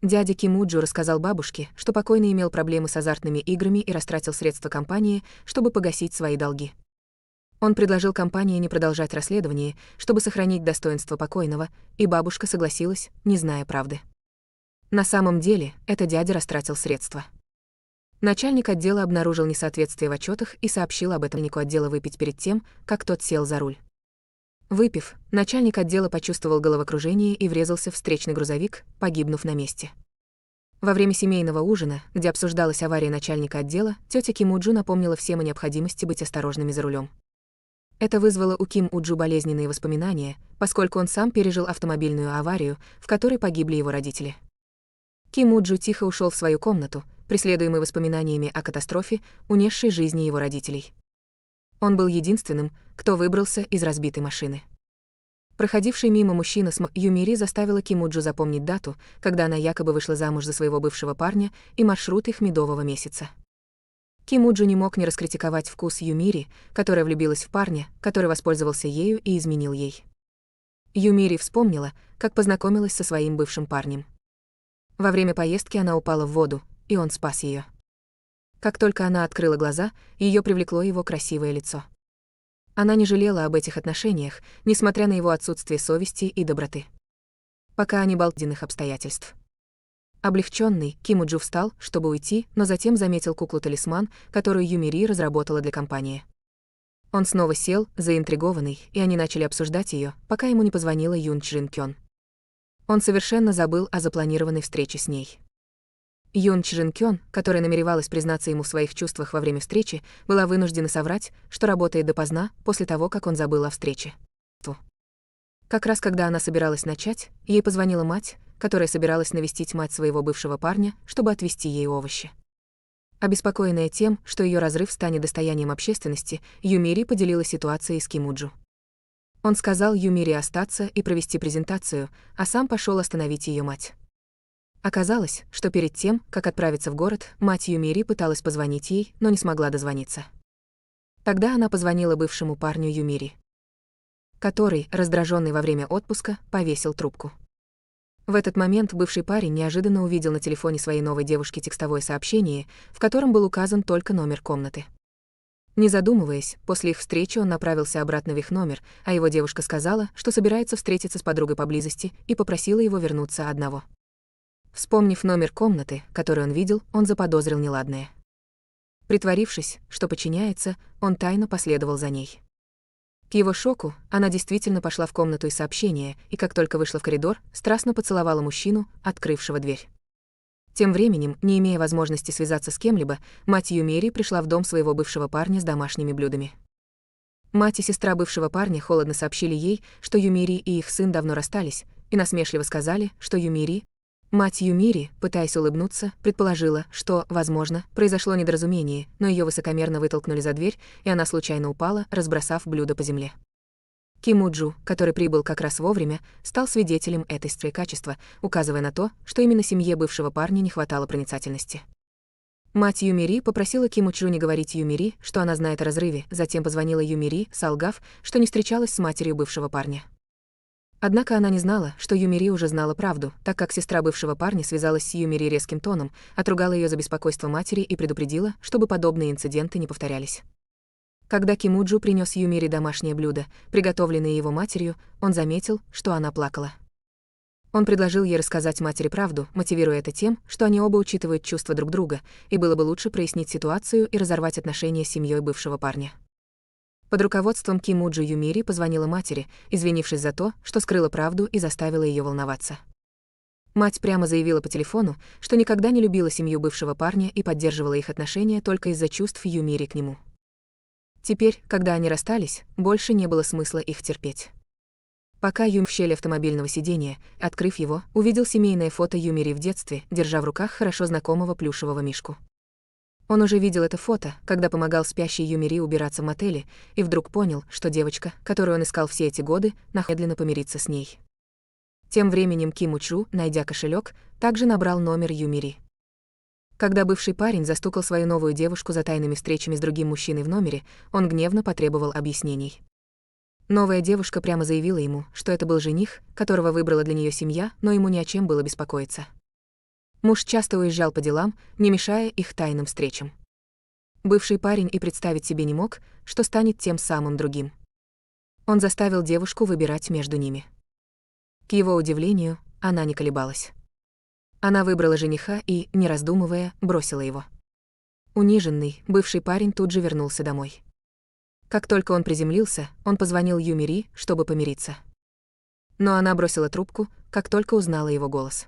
Дядя Ким Уджу рассказал бабушке, что покойный имел проблемы с азартными играми и растратил средства компании, чтобы погасить свои долги. Он предложил компании не продолжать расследование, чтобы сохранить достоинство покойного, и бабушка согласилась, не зная правды. На самом деле, это дядя растратил средства. Начальник отдела обнаружил несоответствие в отчетах и сообщил об этом начальнику отдела выпить перед тем, как тот сел за руль. Выпив, начальник отдела почувствовал головокружение и врезался в встречный грузовик, погибнув на месте. Во время семейного ужина, где обсуждалась авария начальника отдела, тетя Ким Уджу напомнила всем о необходимости быть осторожными за рулем. Это вызвало у Ким Уджу болезненные воспоминания, поскольку он сам пережил автомобильную аварию, в которой погибли его родители. Ким Уджу тихо ушел в свою комнату, преследуемый воспоминаниями о катастрофе, унесшей жизни его родителей. Он был единственным, кто выбрался из разбитой машины. Проходивший мимо мужчина с Юмири заставила Ким Уджу запомнить дату, когда она якобы вышла замуж за своего бывшего парня, и маршрут их медового месяца. Ким Уджу не мог не раскритиковать вкус Юмири, которая влюбилась в парня, который воспользовался ею и изменил ей. Юмири вспомнила, как познакомилась со своим бывшим парнем. Во время поездки она упала в воду, и он спас ее. Как только она открыла глаза, ее привлекло его красивое лицо. Она не жалела об этих отношениях, несмотря на его отсутствие совести и доброты. Пока они болтали обстоятельств. Облегченный, Ким Уджу встал, чтобы уйти, но затем заметил куклу-талисман, которую Юмири разработала для компании. Он снова сел, заинтригованный, и они начали обсуждать ее, пока ему не позвонила Юн Чжин Кён. Он совершенно забыл о запланированной встрече с ней. Юн Чжин Кён, которая намеревалась признаться ему в своих чувствах во время встречи, была вынуждена соврать, что работает допоздна, после того, как он забыл о встрече. Как раз когда она собиралась начать, ей позвонила мать, которая собиралась навестить мать своего бывшего парня, чтобы отвезти ей овощи. Обеспокоенная тем, что ее разрыв станет достоянием общественности, Юмири поделилась ситуацией с Ким Уджу. Он сказал Юмири остаться и провести презентацию, а сам пошел остановить ее мать. Оказалось, что перед тем, как отправиться в город, мать Юмири пыталась позвонить ей, но не смогла дозвониться. Тогда она позвонила бывшему парню Юмири, который, раздраженный во время отпуска, повесил трубку. В этот момент бывший парень неожиданно увидел на телефоне своей новой девушки текстовое сообщение, в котором был указан только номер комнаты. Не задумываясь, после их встречи он направился обратно в их номер, а его девушка сказала, что собирается встретиться с подругой поблизости, и попросила его вернуться одного. Вспомнив номер комнаты, который он видел, он заподозрил неладное. Притворившись, что подчиняется, он тайно последовал за ней. К его шоку, она действительно пошла в комнату из сообщения, и как только вышла в коридор, страстно поцеловала мужчину, открывшего дверь. Тем временем, не имея возможности связаться с кем-либо, мать Юмири пришла в дом своего бывшего парня с домашними блюдами. Мать и сестра бывшего парня холодно сообщили ей, что Юмири и их сын давно расстались, и насмешливо сказали, что Юмири Мать Юмири, пытаясь улыбнуться, предположила, что, возможно, произошло недоразумение, но ее высокомерно вытолкнули за дверь, и она случайно упала, разбросав блюдо по земле. Кимуджу, который прибыл как раз вовремя, стал свидетелем этой сцены качества, указывая на то, что именно семье бывшего парня не хватало проницательности. Мать Юмири попросила Кимуджу не говорить Юмири, что она знает о разрыве, затем позвонила Юмири, солгав, что не встречалась с матерью бывшего парня. Однако она не знала, что Юмири уже знала правду, так как сестра бывшего парня связалась с Юмири резким тоном, отругала ее за беспокойство матери и предупредила, чтобы подобные инциденты не повторялись. Когда Кимуджу принес Юмири домашнее блюдо, приготовленное его матерью, он заметил, что она плакала. Он предложил ей рассказать матери правду, мотивируя это тем, что они оба учитывают чувства друг друга, и было бы лучше прояснить ситуацию и разорвать отношения с семьей бывшего парня. Под руководством Кимуджу Юмири позвонила матери, извинившись за то, что скрыла правду и заставила ее волноваться. Мать прямо заявила по телефону, что никогда не любила семью бывшего парня и поддерживала их отношения только из-за чувств Юмири к нему. Теперь, когда они расстались, больше не было смысла их терпеть. Пока Юм в щели автомобильного сиденья, открыв его, увидел семейное фото Юмири в детстве, держа в руках хорошо знакомого плюшевого мишку. Он уже видел это фото, когда помогал спящей Юмири убираться в мотеле, и вдруг понял, что девочка, которую он искал все эти годы, медленно помирится с ней. Тем временем Кимуджу, найдя кошелек, также набрал номер Юмири. Когда бывший парень застукал свою новую девушку за тайными встречами с другим мужчиной в номере, он гневно потребовал объяснений. Новая девушка прямо заявила ему, что это был жених, которого выбрала для нее семья, но ему ни о чем было беспокоиться. Муж часто уезжал по делам, не мешая их тайным встречам. Бывший парень и представить себе не мог, что станет тем самым другим. Он заставил девушку выбирать между ними. К его удивлению, она не колебалась. Она выбрала жениха и, не раздумывая, бросила его. Униженный, бывший парень тут же вернулся домой. Как только он приземлился, он позвонил Юмири, чтобы помириться. Но она бросила трубку, как только узнала его голос.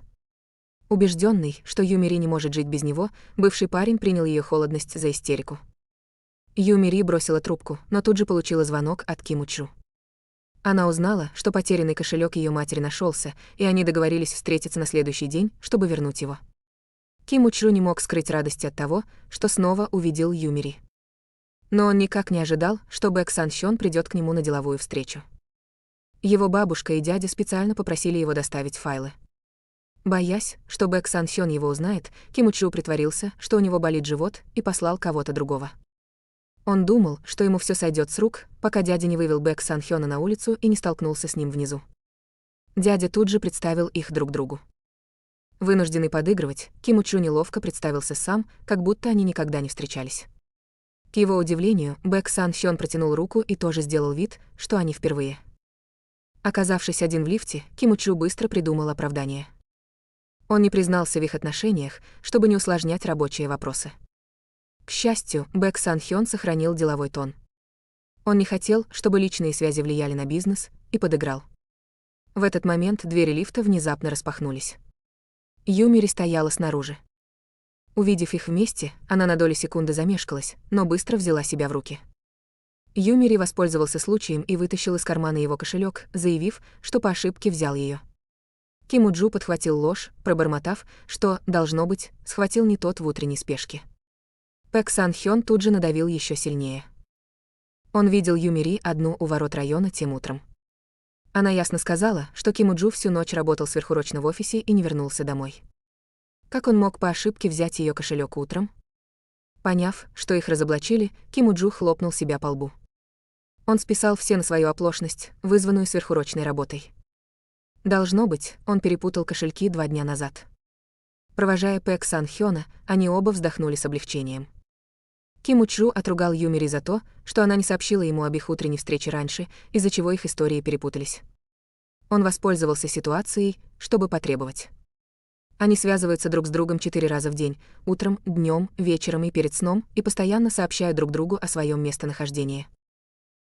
Убежденный, что Юмири не может жить без него, бывший парень принял ее холодность за истерику. Юмири бросила трубку, но тут же получила звонок от Кимуджу. Она узнала, что потерянный кошелек ее матери нашелся, и они договорились встретиться на следующий день, чтобы вернуть его. Кимуджу не мог скрыть радости от того, что снова увидел Юмири. Но он никак не ожидал, что Бэк Санхён придет к нему на деловую встречу. Его бабушка и дядя специально попросили его доставить файлы. Боясь, что Бэк Санхён его узнает, Кимуджу притворился, что у него болит живот, и послал кого-то другого. Он думал, что ему все сойдет с рук, пока дядя не вывел Бэк Санхёна на улицу и не столкнулся с ним внизу. Дядя тут же представил их друг другу. Вынужденный подыгрывать, Кимуджу неловко представился сам, как будто они никогда не встречались. К его удивлению, Бэк Санхён протянул руку и тоже сделал вид, что они впервые. Оказавшись один в лифте, Кимуджу быстро придумал оправдание. Он не признался в их отношениях, чтобы не усложнять рабочие вопросы. К счастью, Бэк Санхён сохранил деловой тон. Он не хотел, чтобы личные связи влияли на бизнес, и подыграл. В этот момент двери лифта внезапно распахнулись. Юмири стояла снаружи. Увидев их вместе, она на долю секунды замешкалась, но быстро взяла себя в руки. Юмири воспользовался случаем и вытащил из кармана его кошелек, заявив, что по ошибке взял ее. Кимуджу подхватил ложь, пробормотав, что, должно быть, схватил не тот в утренней спешке. Бэк Санхён тут же надавил еще сильнее. Он видел Юмири одну у ворот района тем утром. Она ясно сказала, что Кимуджу всю ночь работал сверхурочно в офисе и не вернулся домой. Как он мог по ошибке взять ее кошелек утром? Поняв, что их разоблачили, Кимуджу хлопнул себя по лбу. Он списал все на свою оплошность, вызванную сверхурочной работой. Должно быть, он перепутал кошельки 2 дня назад. Провожая Бэк Санхёна, они оба вздохнули с облегчением. Кимуджу отругал Юмири за то, что она не сообщила ему об их утренней встрече раньше, из-за чего их истории перепутались. Он воспользовался ситуацией, чтобы потребовать. Они связываются друг с другом 4 раза в день, утром, днем, вечером и перед сном, и постоянно сообщают друг другу о своем местонахождении.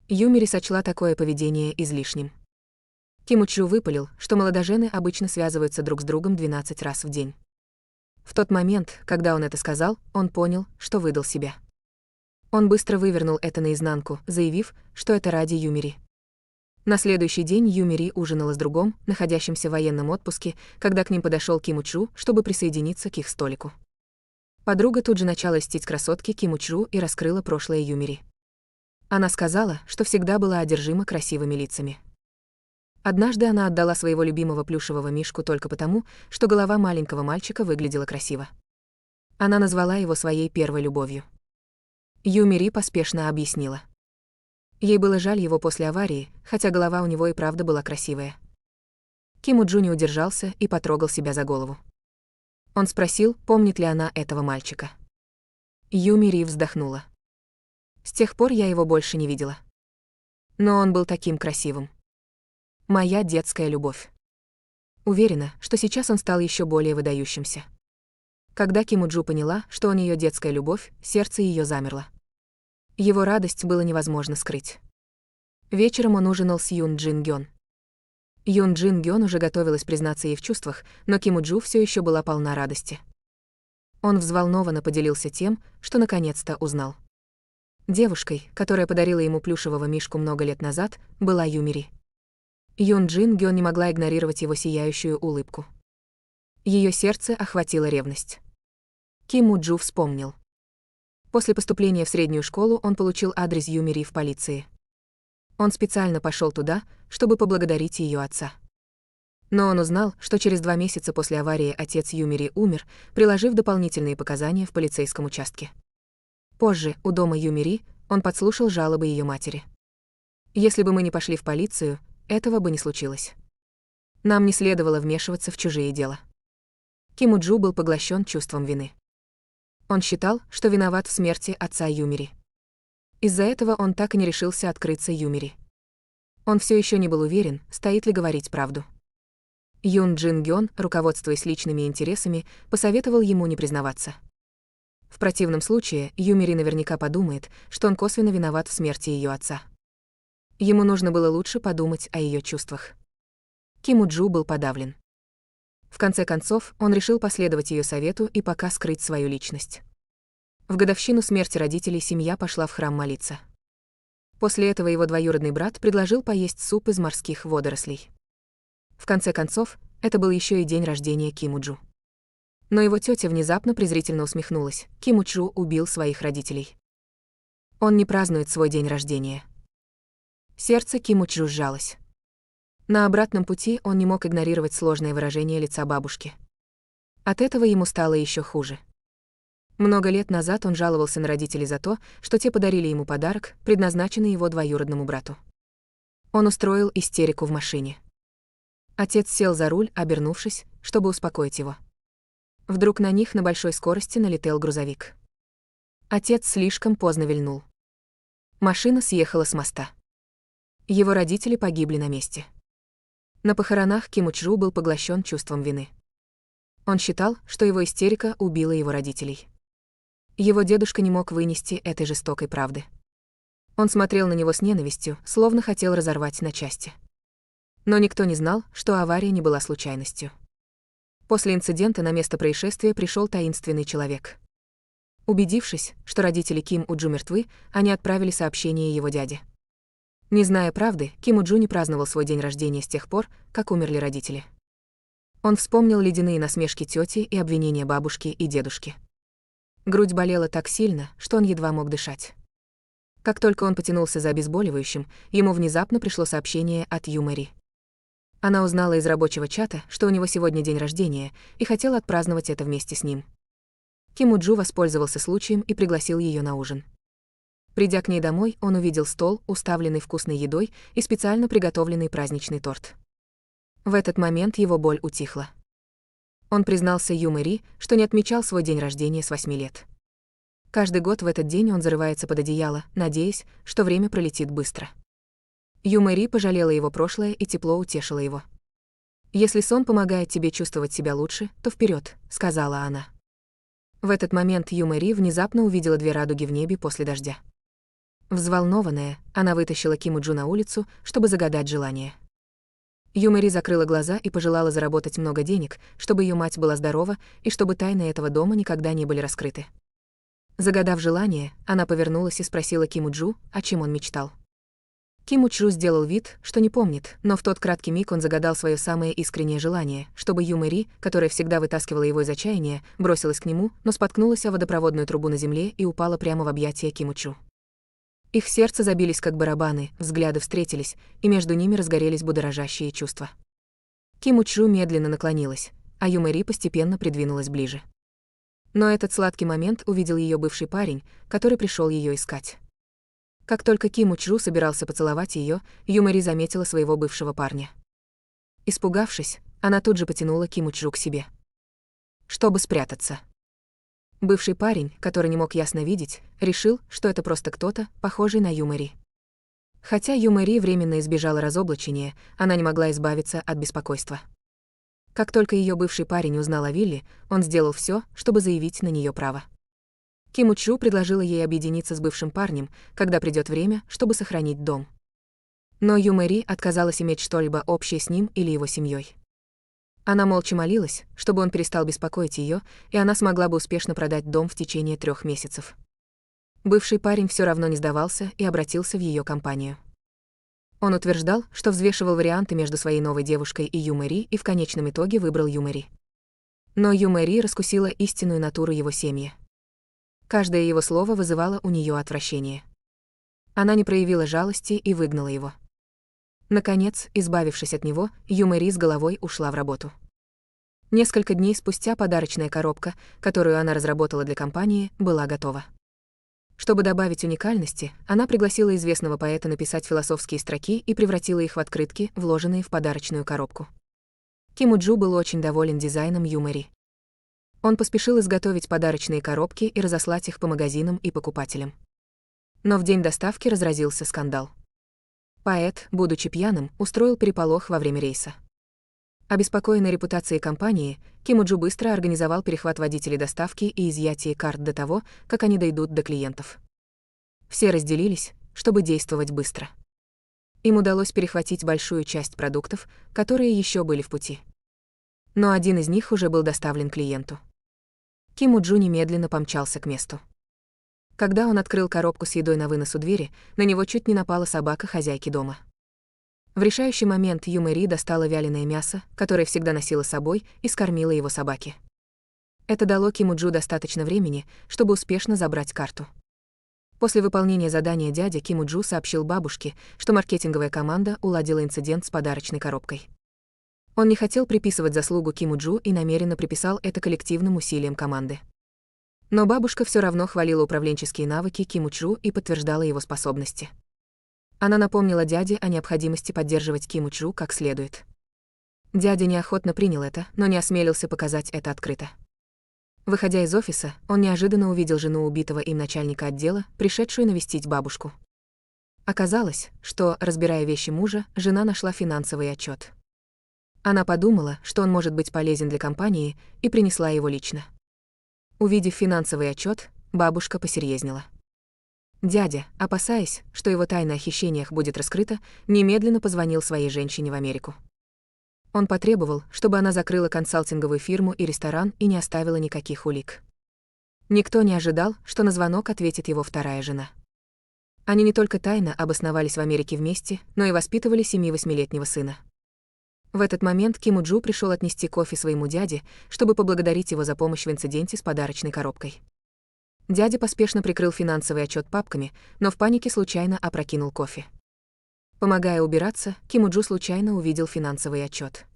Юмири сочла такое поведение излишним. Кимуджу выпалил, что молодожены обычно связываются друг с другом 12 раз в день. В тот момент, когда он это сказал, он понял, что выдал себя. Он быстро вывернул это наизнанку, заявив, что это ради Юмири. На следующий день Юмири ужинала с другом, находящимся в военном отпуске, когда к ним подошел Ким Учжу, чтобы присоединиться к их столику. Подруга тут же начала льстить красотке Ким Учжу и раскрыла прошлое Юмири. Она сказала, что всегда была одержима красивыми лицами. Однажды она отдала своего любимого плюшевого мишку только потому, что голова маленького мальчика выглядела красиво. Она назвала его своей первой любовью. Юмири поспешно объяснила. Ей было жаль его после аварии, хотя голова у него и правда была красивая. Ким Учжу не удержался и потрогал себя за голову. Он спросил, помнит ли она этого мальчика. Юмири вздохнула. С тех пор я его больше не видела. Но он был таким красивым. Моя детская любовь. Уверена, что сейчас он стал еще более выдающимся. Когда Ким Учжу поняла, что он ее детская любовь, сердце ее замерло. Его радость было невозможно скрыть. Вечером он ужинал с Юн Джин Гён. Юн Джин Гён уже готовилась признаться ей в чувствах, но Ким Учжу все еще была полна радости. Он взволнованно поделился тем, что наконец-то узнал. Девушкой, которая подарила ему плюшевого мишку много лет назад, была Юмири. Юн Джин Гён не могла игнорировать его сияющую улыбку. Ее сердце охватила ревность. Ким Учжу вспомнил. После поступления в среднюю школу он получил адрес Юмири в полиции. Он специально пошел туда, чтобы поблагодарить ее отца. Но он узнал, что через 2 месяца после аварии отец Юмири умер, приложив дополнительные показания в полицейском участке. Позже, у дома Юмири, он подслушал жалобы ее матери. «Если бы мы не пошли в полицию, этого бы не случилось. Нам не следовало вмешиваться в чужие дела». Ким Учжу был поглощен чувством вины. Он считал, что виноват в смерти отца Юмири. Из-за этого он так и не решился открыться Юмири. Он все еще не был уверен, стоит ли говорить правду. Юн Джин Гён, руководствуясь личными интересами, посоветовал ему не признаваться. В противном случае Юмири наверняка подумает, что он косвенно виноват в смерти ее отца. Ему нужно было лучше подумать о ее чувствах. Ким Учжу был подавлен. В конце концов, он решил последовать ее совету и пока скрыть свою личность. В годовщину смерти родителей семья пошла в храм молиться. После этого его двоюродный брат предложил поесть суп из морских водорослей. В конце концов, это был еще и день рождения Ким Учжу. Но его тетя внезапно презрительно усмехнулась. Ким Учжу убил своих родителей. Он не празднует свой день рождения. Сердце Ким Учжу сжалось. На обратном пути он не мог игнорировать сложное выражение лица бабушки. От этого ему стало еще хуже. Много лет назад он жаловался на родителей за то, что те подарили ему подарок, предназначенный его двоюродному брату. Он устроил истерику в машине. Отец сел за руль, обернувшись, чтобы успокоить его. Вдруг на них на большой скорости налетел грузовик. Отец слишком поздно вильнул. Машина съехала с моста. Его родители погибли на месте. На похоронах Ким Учжу был поглощен чувством вины. Он считал, что его истерика убила его родителей. Его дедушка не мог вынести этой жестокой правды. Он смотрел на него с ненавистью, словно хотел разорвать на части. Но никто не знал, что авария не была случайностью. После инцидента на место происшествия пришел таинственный человек. Убедившись, что родители Ким Учжу мертвы, они отправили сообщение его дяде. Не зная правды, Ким Учжу не праздновал свой день рождения с тех пор, как умерли родители. Он вспомнил ледяные насмешки тети и обвинения бабушки и дедушки. Грудь болела так сильно, что он едва мог дышать. Как только он потянулся за обезболивающим, ему внезапно пришло сообщение от Юмири. Она узнала из рабочего чата, что у него сегодня день рождения, и хотела отпраздновать это вместе с ним. Ким Учжу воспользовался случаем и пригласил ее на ужин. Придя к ней домой, он увидел стол, уставленный вкусной едой и специально приготовленный праздничный торт. В этот момент его боль утихла. Он признался Юмири, что не отмечал свой день рождения с 8 лет. Каждый год в этот день он зарывается под одеяло, надеясь, что время пролетит быстро. Юмири пожалела его прошлое и тепло утешила его. «Если сон помогает тебе чувствовать себя лучше, то вперед», — сказала она. В этот момент Юмири внезапно увидела 2 радуги в небе после дождя. Взволнованная, она вытащила Ким Учжу на улицу, чтобы загадать желание. Юмири закрыла глаза и пожелала заработать много денег, чтобы ее мать была здорова и чтобы тайны этого дома никогда не были раскрыты. Загадав желание, она повернулась и спросила Ким Учжу, о чем он мечтал. Ким Учру сделал вид, что не помнит, но в тот краткий миг он загадал свое самое искреннее желание, чтобы Ю Мэри, которая всегда вытаскивала его из отчаяния, бросилась к нему, но споткнулась о водопроводную трубу на земле и упала прямо в объятия Ким Учру. Их сердца забились как барабаны, взгляды встретились, и между ними разгорелись будоражащие чувства. Ким Учру медленно наклонилась, а Ю Мэри постепенно придвинулась ближе. Но этот сладкий момент увидел ее бывший парень, который пришел ее искать. Как только Ким Учру собирался поцеловать ее, Ю Мэри заметила своего бывшего парня. Испугавшись, она тут же потянула Ким Учру к себе, чтобы спрятаться. Бывший парень, который не мог ясно видеть, решил, что это просто кто-то, похожий на Ю Мэри. Хотя Ю Мэри временно избежала разоблачения, она не могла избавиться от беспокойства. Как только ее бывший парень узнал о вилле, он сделал все, чтобы заявить на нее право. Ким Учру предложила ей объединиться с бывшим парнем, когда придет время, чтобы сохранить дом. Но Ю Мэри отказалась иметь что-либо общее с ним или его семьей. Она молча молилась, чтобы он перестал беспокоить ее, и она смогла бы успешно продать дом в течение 3 месяцев. Бывший парень все равно не сдавался и обратился в ее компанию. Он утверждал, что взвешивал варианты между своей новой девушкой и Ю Мэри и в конечном итоге выбрал Ю Мэри. Но Ю Мэри раскусила истинную натуру его семьи. Каждое его слово вызывало у нее отвращение. Она не проявила жалости и выгнала его. Наконец, избавившись от него, Ю Мэри с головой ушла в работу. Несколько дней спустя подарочная коробка, которую она разработала для компании, была готова. Чтобы добавить уникальности, она пригласила известного поэта написать философские строки и превратила их в открытки, вложенные в подарочную коробку. Ким Учру был очень доволен дизайном Ю Мэри. Он поспешил изготовить подарочные коробки и разослать их по магазинам и покупателям. Но в день доставки разразился скандал. Поэт, будучи пьяным, устроил переполох во время рейса. Обеспокоенный репутацией компании, Ким Учру быстро организовал перехват водителей доставки и изъятие карт до того, как они дойдут до клиентов. Все разделились, чтобы действовать быстро. Им удалось перехватить большую часть продуктов, которые еще были в пути. Но один из них уже был доставлен клиенту. Ким Учру немедленно помчался к месту. Когда он открыл коробку с едой на вынос у двери, на него чуть не напала собака хозяйки дома. В решающий момент Ю Мэри достала вяленое мясо, которое всегда носила с собой, и скормила его собаке. Это дало Ким Учру достаточно времени, чтобы успешно забрать карту. После выполнения задания дядя Ким Учру сообщил бабушке, что маркетинговая команда уладила инцидент с подарочной коробкой. Он не хотел приписывать заслугу Ким Учру и намеренно приписал это коллективным усилиям команды. Но бабушка все равно хвалила управленческие навыки Ким Учру и подтверждала его способности. Она напомнила дяде о необходимости поддерживать Ким Учру как следует. Дядя неохотно принял это, но не осмелился показать это открыто. Выходя из офиса, он неожиданно увидел жену убитого им начальника отдела, пришедшую навестить бабушку. Оказалось, что, разбирая вещи мужа, жена нашла финансовый отчет. Она подумала, что он может быть полезен для компании, и принесла его лично. Увидев финансовый отчет, бабушка посерьезнела. Дядя, опасаясь, что его тайна о хищениях будет раскрыта, немедленно позвонил своей женщине в Америку. Он потребовал, чтобы она закрыла консалтинговую фирму и ресторан и не оставила никаких улик. Никто не ожидал, что на звонок ответит его вторая жена. Они не только тайно обосновались в Америке вместе, но и воспитывали 7-8-летнего сына. В этот момент Ким Учру пришел отнести кофе своему дяде, чтобы поблагодарить его за помощь в инциденте с подарочной коробкой. Дядя поспешно прикрыл финансовый отчет папками, но в панике случайно опрокинул кофе. Помогая убираться, Ким Учру случайно увидел финансовый отчет.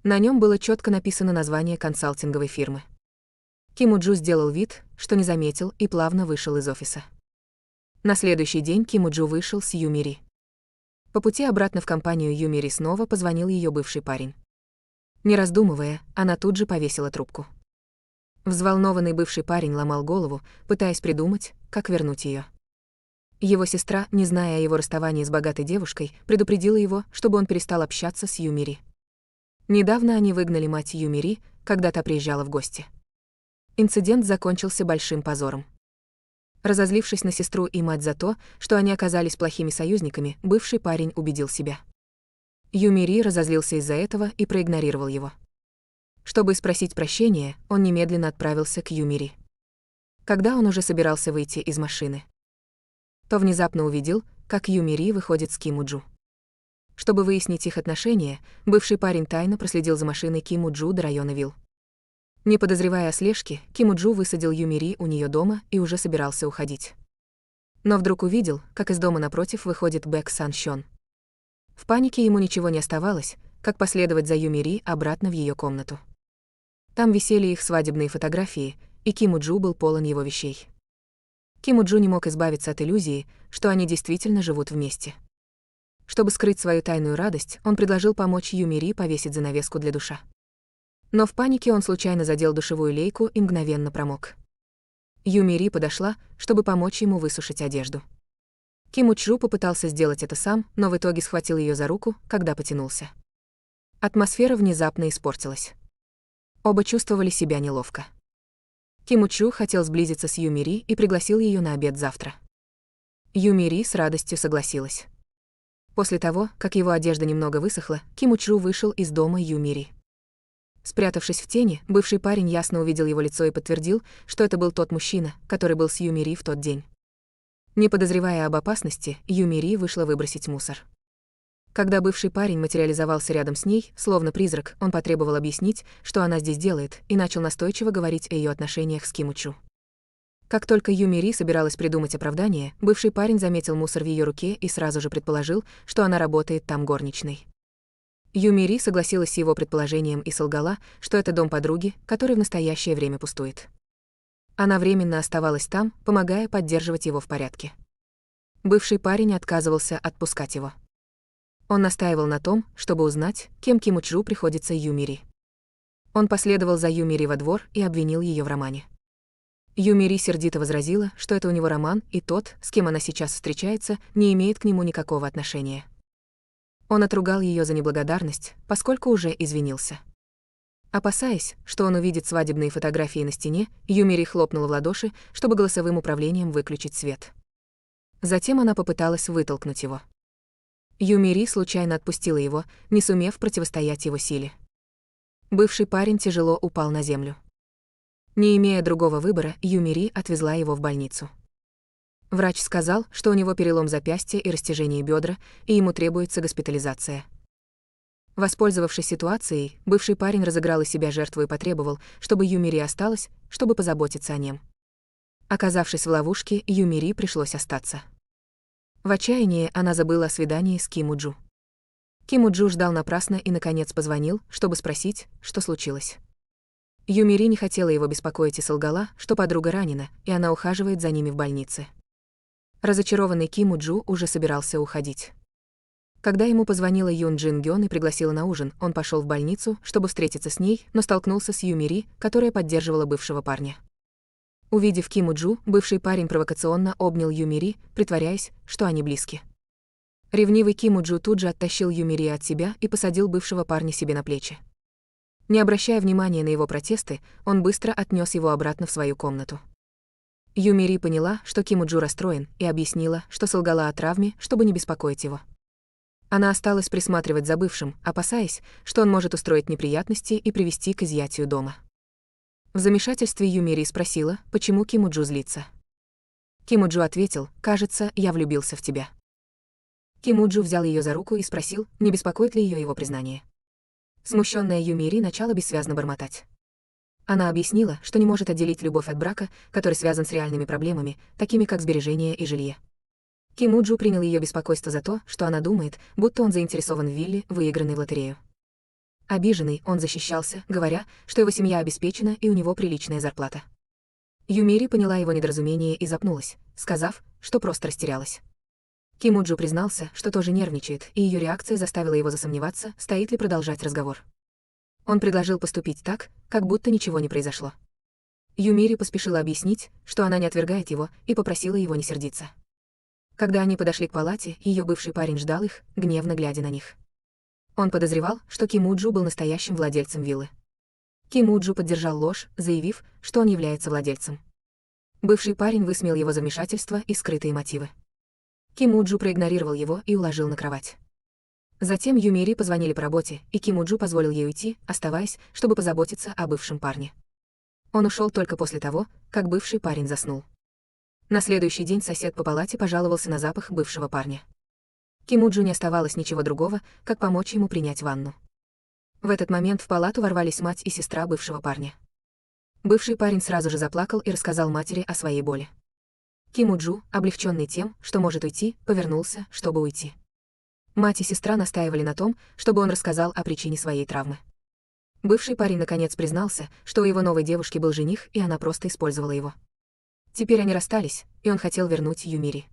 На нем было четко написано название консалтинговой фирмы. Ким Учру сделал вид, что не заметил, и плавно вышел из офиса. На следующий день Ким Учру вышел с Ю Мэри. По пути обратно в компанию Ю Мэри снова позвонил ее бывший парень. Не раздумывая, она тут же повесила трубку. Взволнованный бывший парень ломал голову, пытаясь придумать, как вернуть ее. Его сестра, не зная о его расставании с богатой девушкой, предупредила его, чтобы он перестал общаться с Ю Мэри. Недавно они выгнали мать Ю Мэри, когда та приезжала в гости. Инцидент закончился большим позором. Разозлившись на сестру и мать за то, что они оказались плохими союзниками, бывший парень убедил себя. Ю Мэри разозлился из-за этого и проигнорировал его. Чтобы спросить прощения, он немедленно отправился к Ю Мэри. Когда он уже собирался выйти из машины, то внезапно увидел, как Юмири выходит с Кимуджу. Чтобы выяснить их отношения, бывший парень тайно проследил за машиной Кимуджу до района вилл. Не подозревая о слежке, Кимуджу высадил Юмири у нее дома и уже собирался уходить. Но вдруг увидел, как из дома напротив выходит Бэк Сан Щон. В панике ему ничего не оставалось, как последовать за Юмири обратно в ее комнату. Там висели их свадебные фотографии, и Кимуджу был полон его вещей. Кимуджу не мог избавиться от иллюзии, что они действительно живут вместе. Чтобы скрыть свою тайную радость, он предложил помочь Юмири повесить занавеску для душа. Но в панике он случайно задел душевую лейку и мгновенно промок. Юмири подошла, чтобы помочь ему высушить одежду. Кимуджу попытался сделать это сам, но в итоге схватил ее за руку, когда потянулся. Атмосфера внезапно испортилась. Оба чувствовали себя неловко. Кимуджу хотел сблизиться с Юмири и пригласил ее на обед завтра. Юмири с радостью согласилась. После того, как его одежда немного высохла, Кимуджу вышел из дома Юмири. Спрятавшись в тени, бывший парень ясно увидел его лицо и подтвердил, что это был тот мужчина, который был с Юмири в тот день. Не подозревая об опасности, Юмири вышла выбросить мусор. Когда бывший парень материализовался рядом с ней, словно призрак, он потребовал объяснить, что она здесь делает, и начал настойчиво говорить о ее отношениях с Кимуджу. Как только Юмири собиралась придумать оправдание, бывший парень заметил мусор в ее руке и сразу же предположил, что она работает там горничной. Юмири согласилась с его предположением и солгала, что это дом подруги, который в настоящее время пустует. Она временно оставалась там, помогая поддерживать его в порядке. Бывший парень отказывался отпускать его. Он настаивал на том, чтобы узнать, кем Кимуджу приходится Юмири. Он последовал за Юмири во двор и обвинил ее в романе. Юмири сердито возразила, что это у него роман, и тот, с кем она сейчас встречается, не имеет к нему никакого отношения. Он отругал ее за неблагодарность, поскольку уже извинился. Опасаясь, что он увидит свадебные фотографии на стене, Юмири хлопнула в ладоши, чтобы голосовым управлением выключить свет. Затем она попыталась вытолкнуть его. Юмири случайно отпустила его, не сумев противостоять его силе. Бывший парень тяжело упал на землю. Не имея другого выбора, Юмири отвезла его в больницу. Врач сказал, что у него перелом запястья и растяжение бедра, и ему требуется госпитализация. Воспользовавшись ситуацией, бывший парень разыграл из себя жертву и потребовал, чтобы Юмири осталась, чтобы позаботиться о нем. Оказавшись в ловушке, Юмири пришлось остаться. В отчаянии она забыла о свидании с Кимуджу. Кимуджу ждал напрасно и, наконец, позвонил, чтобы спросить, что случилось. Юмири не хотела его беспокоить и солгала, что подруга ранена, и она ухаживает за ними в больнице. Разочарованный Кимуджу уже собирался уходить. Когда ему позвонила Юн Джин Гён и пригласила на ужин, он пошел в больницу, чтобы встретиться с ней, но столкнулся с Юмири, которая поддерживала бывшего парня. Увидев Кимуджу, бывший парень провокационно обнял Юмири, притворяясь, что они близки. Ревнивый Кимуджу тут же оттащил Юмири от себя и посадил бывшего парня себе на плечи. Не обращая внимания на его протесты, он быстро отнес его обратно в свою комнату. Юмири поняла, что Кимуджу расстроен, и объяснила, что солгала о травме, чтобы не беспокоить его. Она осталась присматривать за бывшим, опасаясь, что он может устроить неприятности и привести к изъятию дома. В замешательстве Юмири спросила, почему Кимуджу злится. Кимуджу ответил: «Кажется, я влюбился в тебя». Кимуджу взял ее за руку и спросил, не беспокоит ли ее его признание. Смущенная Юмири начала бессвязно бормотать. Она объяснила, что не может отделить любовь от брака, который связан с реальными проблемами, такими как сбережения и жилье. Кимуджу принял ее беспокойство за то, что она думает, будто он заинтересован в вилле, выигранной в лотерею. Обиженный, он защищался, говоря, что его семья обеспечена и у него приличная зарплата. Юмири поняла его недоразумение и запнулась, сказав, что просто растерялась. Кимуджу признался, что тоже нервничает, и ее реакция заставила его засомневаться, стоит ли продолжать разговор. Он предложил поступить так, как будто ничего не произошло. Юмири поспешила объяснить, что она не отвергает его, и попросила его не сердиться. Когда они подошли к палате, ее бывший парень ждал их, гневно глядя на них. Он подозревал, что Кимуджу был настоящим владельцем виллы. Кимуджу поддержал ложь, заявив, что он является владельцем. Бывший парень высмеял его за вмешательство и скрытые мотивы. Кимуджу проигнорировал его и уложил на кровать. Затем Юмири позвонили по работе, и Кимуджу позволил ей уйти, оставаясь, чтобы позаботиться о бывшем парне. Он ушел только после того, как бывший парень заснул. На следующий день сосед по палате пожаловался на запах бывшего парня. Ким У-джу не оставалось ничего другого, как помочь ему принять ванну. В этот момент в палату ворвались мать и сестра бывшего парня. Бывший парень сразу же заплакал и рассказал матери о своей боли. Ким У-джу, облегченный тем, что может уйти, повернулся, чтобы уйти. Мать и сестра настаивали на том, чтобы он рассказал о причине своей травмы. Бывший парень наконец признался, что у его новой девушки был жених, и она просто использовала его. Теперь они расстались, и он хотел вернуть Юмири.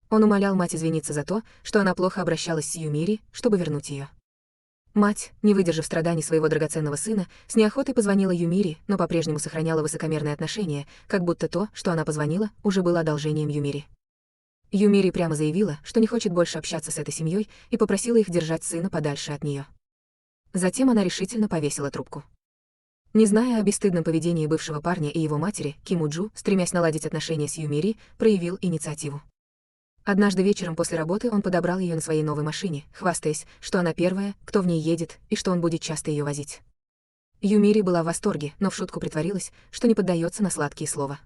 Он умолял мать извиниться за то, что она плохо обращалась с Юмири, чтобы вернуть ее. Мать, не выдержав страданий своего драгоценного сына, с неохотой позвонила Юмири, но по-прежнему сохраняла высокомерные отношения, как будто то, что она позвонила, уже было одолжением Юмири. Юмири прямо заявила, что не хочет больше общаться с этой семьей, и попросила их держать сына подальше от нее. Затем она решительно повесила трубку. Не зная о бесстыдном поведении бывшего парня и его матери, Ким У-джу, стремясь наладить отношения с Юмири, проявил инициативу. Однажды вечером после работы он подобрал ее на своей новой машине, хвастаясь, что она первая, кто в ней едет, и что он будет часто ее возить. Юмири была в восторге, но в шутку притворилась, что не поддается на сладкие слова.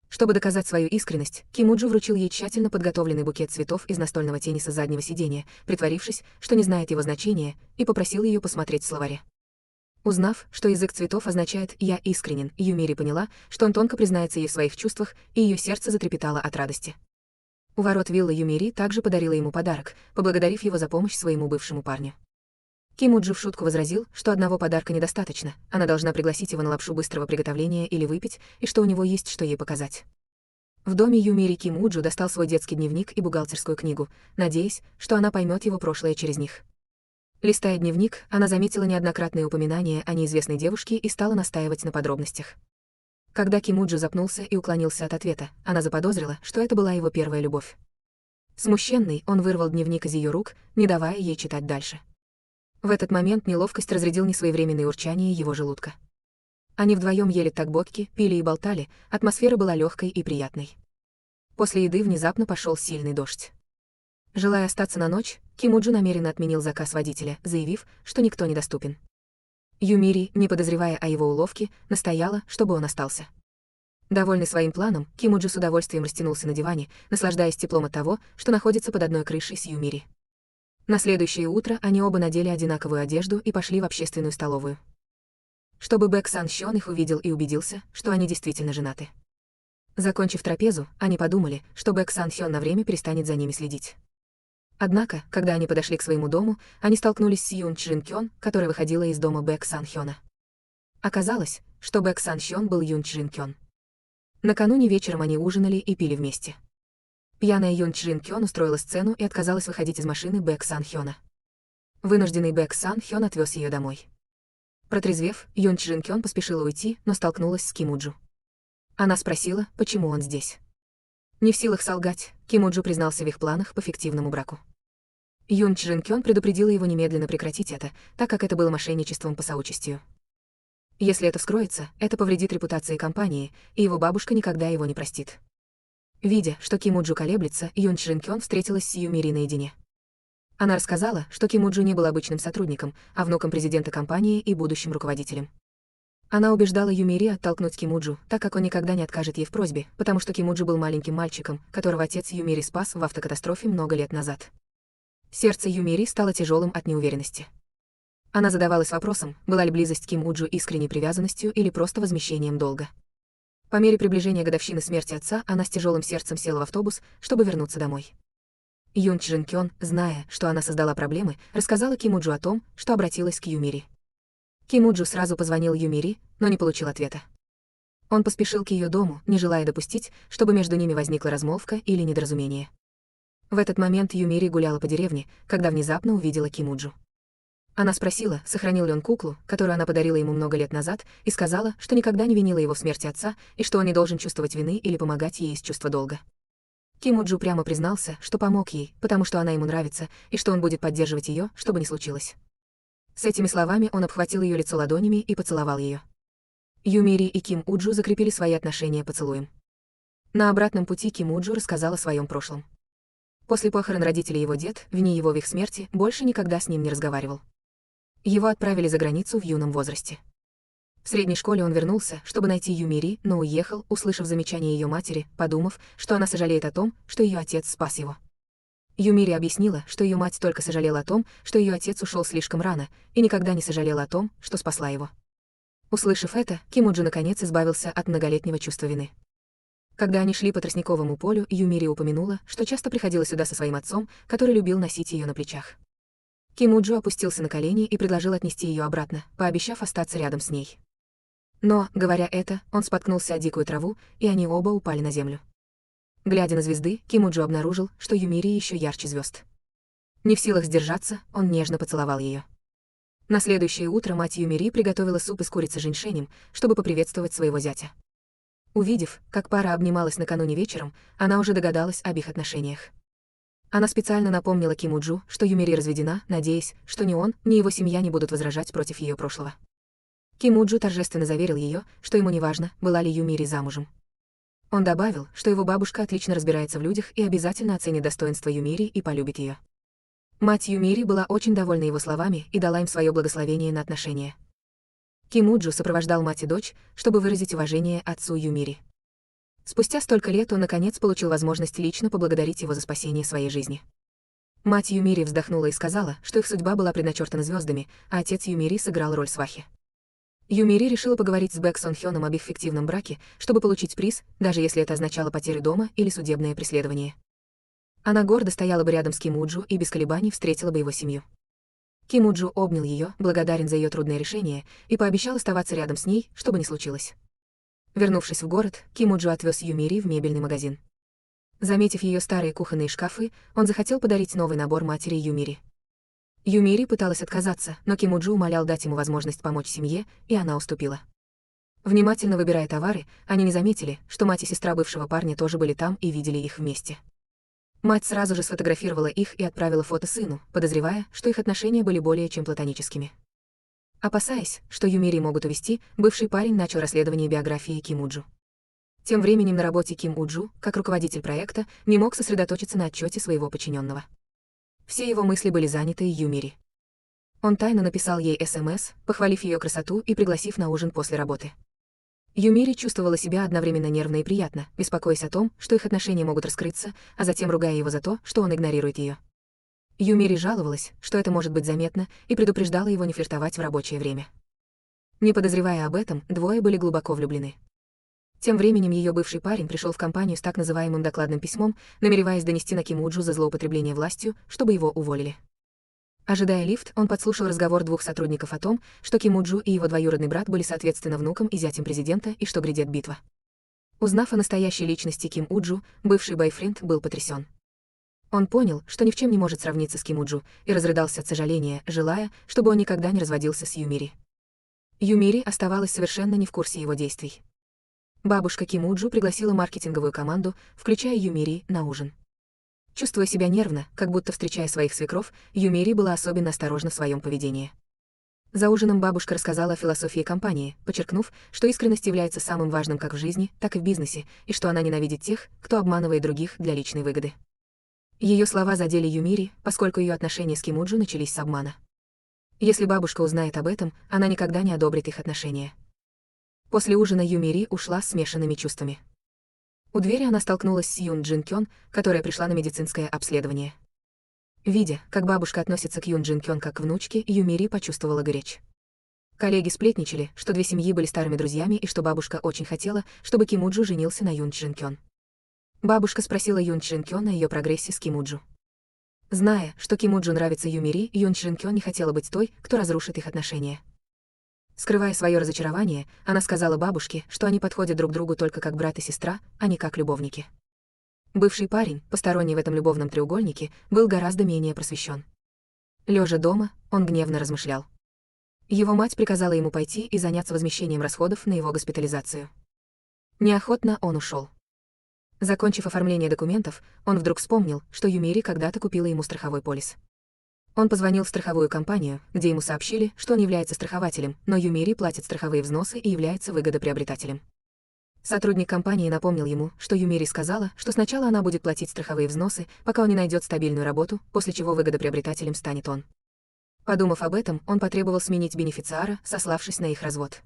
Чтобы доказать свою искренность, Ким У-джу вручил ей тщательно подготовленный букет цветов из настольного тенниса заднего сиденья, притворившись, что не знает его значения, и попросил ее посмотреть в словаре. Узнав, что язык цветов означает «я искренен», Юмири поняла, что он тонко признается ей в своих чувствах, и ее сердце затрепетало от радости. У ворот виллы Юмири также подарила ему подарок, поблагодарив его за помощь своему бывшему парню. Ким У-джу в шутку возразил, что одного подарка недостаточно, она должна пригласить его на лапшу быстрого приготовления или выпить, и что у него есть что ей показать. В доме Юмири Ким У-джу достал свой детский дневник и бухгалтерскую книгу, надеясь, что она поймет его прошлое через них. Листая дневник, она заметила неоднократные упоминания о неизвестной девушке и стала настаивать на подробностях. Когда Ким У-джу запнулся и уклонился от ответа, она заподозрила, что это была его первая любовь. Смущенный, он вырвал дневник из ее рук, не давая ей читать дальше. В этот момент неловкость разрядил несвоевременное урчание его желудка. Они вдвоем ели такбокки, пили и болтали, атмосфера была легкой и приятной. После еды внезапно пошел сильный дождь. Желая остаться на ночь, Ким У-джу намеренно отменил заказ водителя, заявив, что никто недоступен. Юмири, не подозревая о его уловке, настояла, чтобы он остался. Довольный своим планом, Ким У-джу с удовольствием растянулся на диване, наслаждаясь теплом от того, что находится под одной крышей с Юмири. На следующее утро они оба надели одинаковую одежду и пошли в общественную столовую. Чтобы Бэк Сан Хён их увидел и убедился, что они действительно женаты. Закончив трапезу, они подумали, что Бэк Сан Хён на время перестанет за ними следить. Однако, когда они подошли к своему дому, они столкнулись с Юн Чжин Кён, которая выходила из дома Бэк Сан Хёна. Оказалось, что Бэк Сан Хён был Юн Чжин Кён. Накануне вечером они ужинали и пили вместе. Пьяная Юн Чжин Кён устроила сцену и отказалась выходить из машины Бэк Сан Хёна. Вынужденный Бэк Сан Хён отвез ее домой. Протрезвев, Юн Чжин Кён поспешила уйти, но столкнулась с Ким У-джу. Она спросила, почему он здесь. Не в силах солгать, Ким У-джу признался в их планах по фиктивному браку. Юн Чжин Кён предупредила его немедленно прекратить это, так как это было мошенничеством по соучастию. Если это вскроется, это повредит репутации компании, и его бабушка никогда его не простит. Видя, что Ким У-джу колеблется, Юн Чжин Кён встретилась с Юмири наедине. Она рассказала, что Ким У-джу не был обычным сотрудником, а внуком президента компании и будущим руководителем. Она убеждала Юмири оттолкнуть Ким У-джу, так как он никогда не откажет ей в просьбе, потому что Ким У-джу был маленьким мальчиком, которого отец Юмири спас в автокатастрофе много лет назад. Сердце Юмири стало тяжелым от неуверенности. Она задавалась вопросом, была ли близость Ким У-джу искренней привязанностью или просто возмещением долга. По мере приближения годовщины смерти отца, она с тяжелым сердцем села в автобус, чтобы вернуться домой. Юн Чжин Кён, зная, что она создала проблемы, рассказала Ким У-джу о том, что обратилась к Юмири. Ким У-джу сразу позвонил Юмири, но не получил ответа. Он поспешил к ее дому, не желая допустить, чтобы между ними возникла размолвка или недоразумение. В этот момент Юмири гуляла по деревне, когда внезапно увидела Ким У-джу. Она спросила, сохранил ли он куклу, которую она подарила ему много лет назад, и сказала, что никогда не винила его в смерти отца, и что он не должен чувствовать вины или помогать ей из чувства долга. Ким У-джу прямо признался, что помог ей, потому что она ему нравится, и что он будет поддерживать ее, что бы ни случилось. С этими словами он обхватил ее лицо ладонями и поцеловал ее. Юмири и Ким У-джу закрепили свои отношения поцелуем. На обратном пути Ким У-джу рассказал о своем прошлом. После похорон родителей его дед, вини его в их смерти, больше никогда с ним не разговаривал. Его отправили за границу в юном возрасте. В средней школе он вернулся, чтобы найти Юмири, но уехал, услышав замечание ее матери, подумав, что она сожалеет о том, что ее отец спас его. Юмири объяснила, что ее мать только сожалела о том, что ее отец ушел слишком рано, и никогда не сожалела о том, что спасла его. Услышав это, Кимуджу наконец избавился от многолетнего чувства вины. Когда они шли по тростниковому полю, Юмири упомянула, что часто приходила сюда со своим отцом, который любил носить ее на плечах. Кимуджу опустился на колени и предложил отнести ее обратно, пообещав остаться рядом с ней. Но, говоря это, он споткнулся о дикую траву, и они оба упали на землю. Глядя на звезды, Кимуджу обнаружил, что Юмири еще ярче звезд. Не в силах сдержаться, он нежно поцеловал ее. На следующее утро мать Юмири приготовила суп из курицы с женьшенем, чтобы поприветствовать своего зятя. Увидев, как пара обнималась накануне вечером, она уже догадалась об их отношениях. Она специально напомнила Кимуджу, что Юмири разведена, надеясь, что ни он, ни его семья не будут возражать против ее прошлого. Кимуджу торжественно заверил ее, что ему не важно, была ли Юмири замужем. Он добавил, что его бабушка отлично разбирается в людях и обязательно оценит достоинство Юмири и полюбит ее. Мать Юмири была очень довольна его словами и дала им свое благословение на отношения. Кимуджу сопровождал мать и дочь, чтобы выразить уважение отцу Юмири. Спустя столько лет он наконец получил возможность лично поблагодарить его за спасение своей жизни. Мать Юмири вздохнула и сказала, что их судьба была предначертана звездами, а отец Юмири сыграл роль свахи. Юмири решила поговорить с Бэк Сон Хёном об их фиктивном браке, чтобы получить приз, даже если это означало потерю дома или судебное преследование. Она гордо стояла бы рядом с Кимуджу и без колебаний встретила бы его семью. Кимуджу обнял ее, благодарен за ее трудное решение, и пообещал оставаться рядом с ней, что бы ни случилось. Вернувшись в город, Кимуджу отвез Юмири в мебельный магазин. Заметив ее старые кухонные шкафы, он захотел подарить новый набор матери Юмири. Юмири пыталась отказаться, но Кимуджу умолял дать ему возможность помочь семье, и она уступила. Внимательно выбирая товары, они не заметили, что мать и сестра бывшего парня тоже были там и видели их вместе. Мать сразу же сфотографировала их и отправила фото сыну, подозревая, что их отношения были более чем платоническими. Опасаясь, что Юмири могут увести, бывший парень начал расследование биографии Кимуджу. Тем временем на работе Кимуджу, как руководитель проекта, не мог сосредоточиться на отчете своего подчиненного. Все его мысли были заняты Юмири. Он тайно написал ей СМС, похвалив ее красоту и пригласив на ужин после работы. Юмири чувствовала себя одновременно нервно и приятно, беспокоясь о том, что их отношения могут раскрыться, а затем ругая его за то, что он игнорирует ее. Юмири жаловалась, что это может быть заметно, и предупреждала его не флиртовать в рабочее время. Не подозревая об этом, двое были глубоко влюблены. Тем временем ее бывший парень пришел в компанию с так называемым докладным письмом, намереваясь донести на Кимуджу за злоупотребление властью, чтобы его уволили. Ожидая лифт, он подслушал разговор двух сотрудников о том, что Кимуджу и его двоюродный брат были соответственно внуком и зятем президента и что грядет битва. Узнав о настоящей личности Кимуджу, бывший бойфренд был потрясен. Он понял, что ни в чем не может сравниться с Кимуджу, и разрыдался от сожаления, желая, чтобы он никогда не разводился с Юмири. Юмири оставалась совершенно не в курсе его действий. Бабушка Кимуджу пригласила маркетинговую команду, включая Юмири, на ужин. Чувствуя себя нервно, как будто встречая своих свекров, Юмири была особенно осторожна в своем поведении. За ужином бабушка рассказала о философии компании, подчеркнув, что искренность является самым важным как в жизни, так и в бизнесе, и что она ненавидит тех, кто обманывает других для личной выгоды. Ее слова задели Юмири, поскольку ее отношения с Кимуджу начались с обмана. Если бабушка узнает об этом, она никогда не одобрит их отношения. После ужина Юмири ушла с смешанными чувствами. У двери она столкнулась с Юн Джин Кён, которая пришла на медицинское обследование. Видя, как бабушка относится к Юн Джин Кён как к внучке, Юмири почувствовала горечь. Коллеги сплетничали, что две семьи были старыми друзьями и что бабушка очень хотела, чтобы Кимуджу женился на Юн Джин Кён. Бабушка спросила Юн Джин Кён о ее прогрессе с Кимуджу. Зная, что Кимуджу нравится Юмири, Юн Джин Кён не хотела быть той, кто разрушит их отношения. Скрывая свое разочарование, она сказала бабушке, что они подходят друг другу только как брат и сестра, а не как любовники. Бывший парень, посторонний в этом любовном треугольнике, был гораздо менее просвещен. Лежа дома, он гневно размышлял. Его мать приказала ему пойти и заняться возмещением расходов на его госпитализацию. Неохотно он ушел. Закончив оформление документов, он вдруг вспомнил, что Юмири когда-то купила ему страховой полис. Он позвонил в страховую компанию, где ему сообщили, что он является страхователем, но Юмири платит страховые взносы и является выгодоприобретателем. Сотрудник компании напомнил ему, что Юмири сказала, что сначала она будет платить страховые взносы, пока он не найдет стабильную работу, после чего выгодоприобретателем станет он. Подумав об этом, он потребовал сменить бенефициара, сославшись на их развод.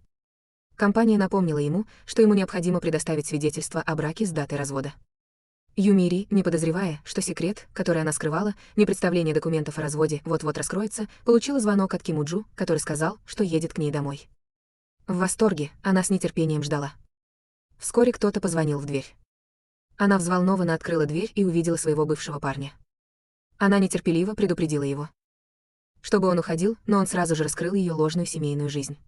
Компания напомнила ему, что ему необходимо предоставить свидетельство о браке с датой развода. Юмири, не подозревая, что секрет, который она скрывала, не представление документов о разводе, вот-вот раскроется, получила звонок от Кимуджу, который сказал, что едет к ней домой. В восторге, она с нетерпением ждала. Вскоре кто-то позвонил в дверь. Она взволнованно открыла дверь и увидела своего бывшего парня. Она нетерпеливо предупредила его, чтобы он уходил, но он сразу же раскрыл ее ложную семейную жизнь.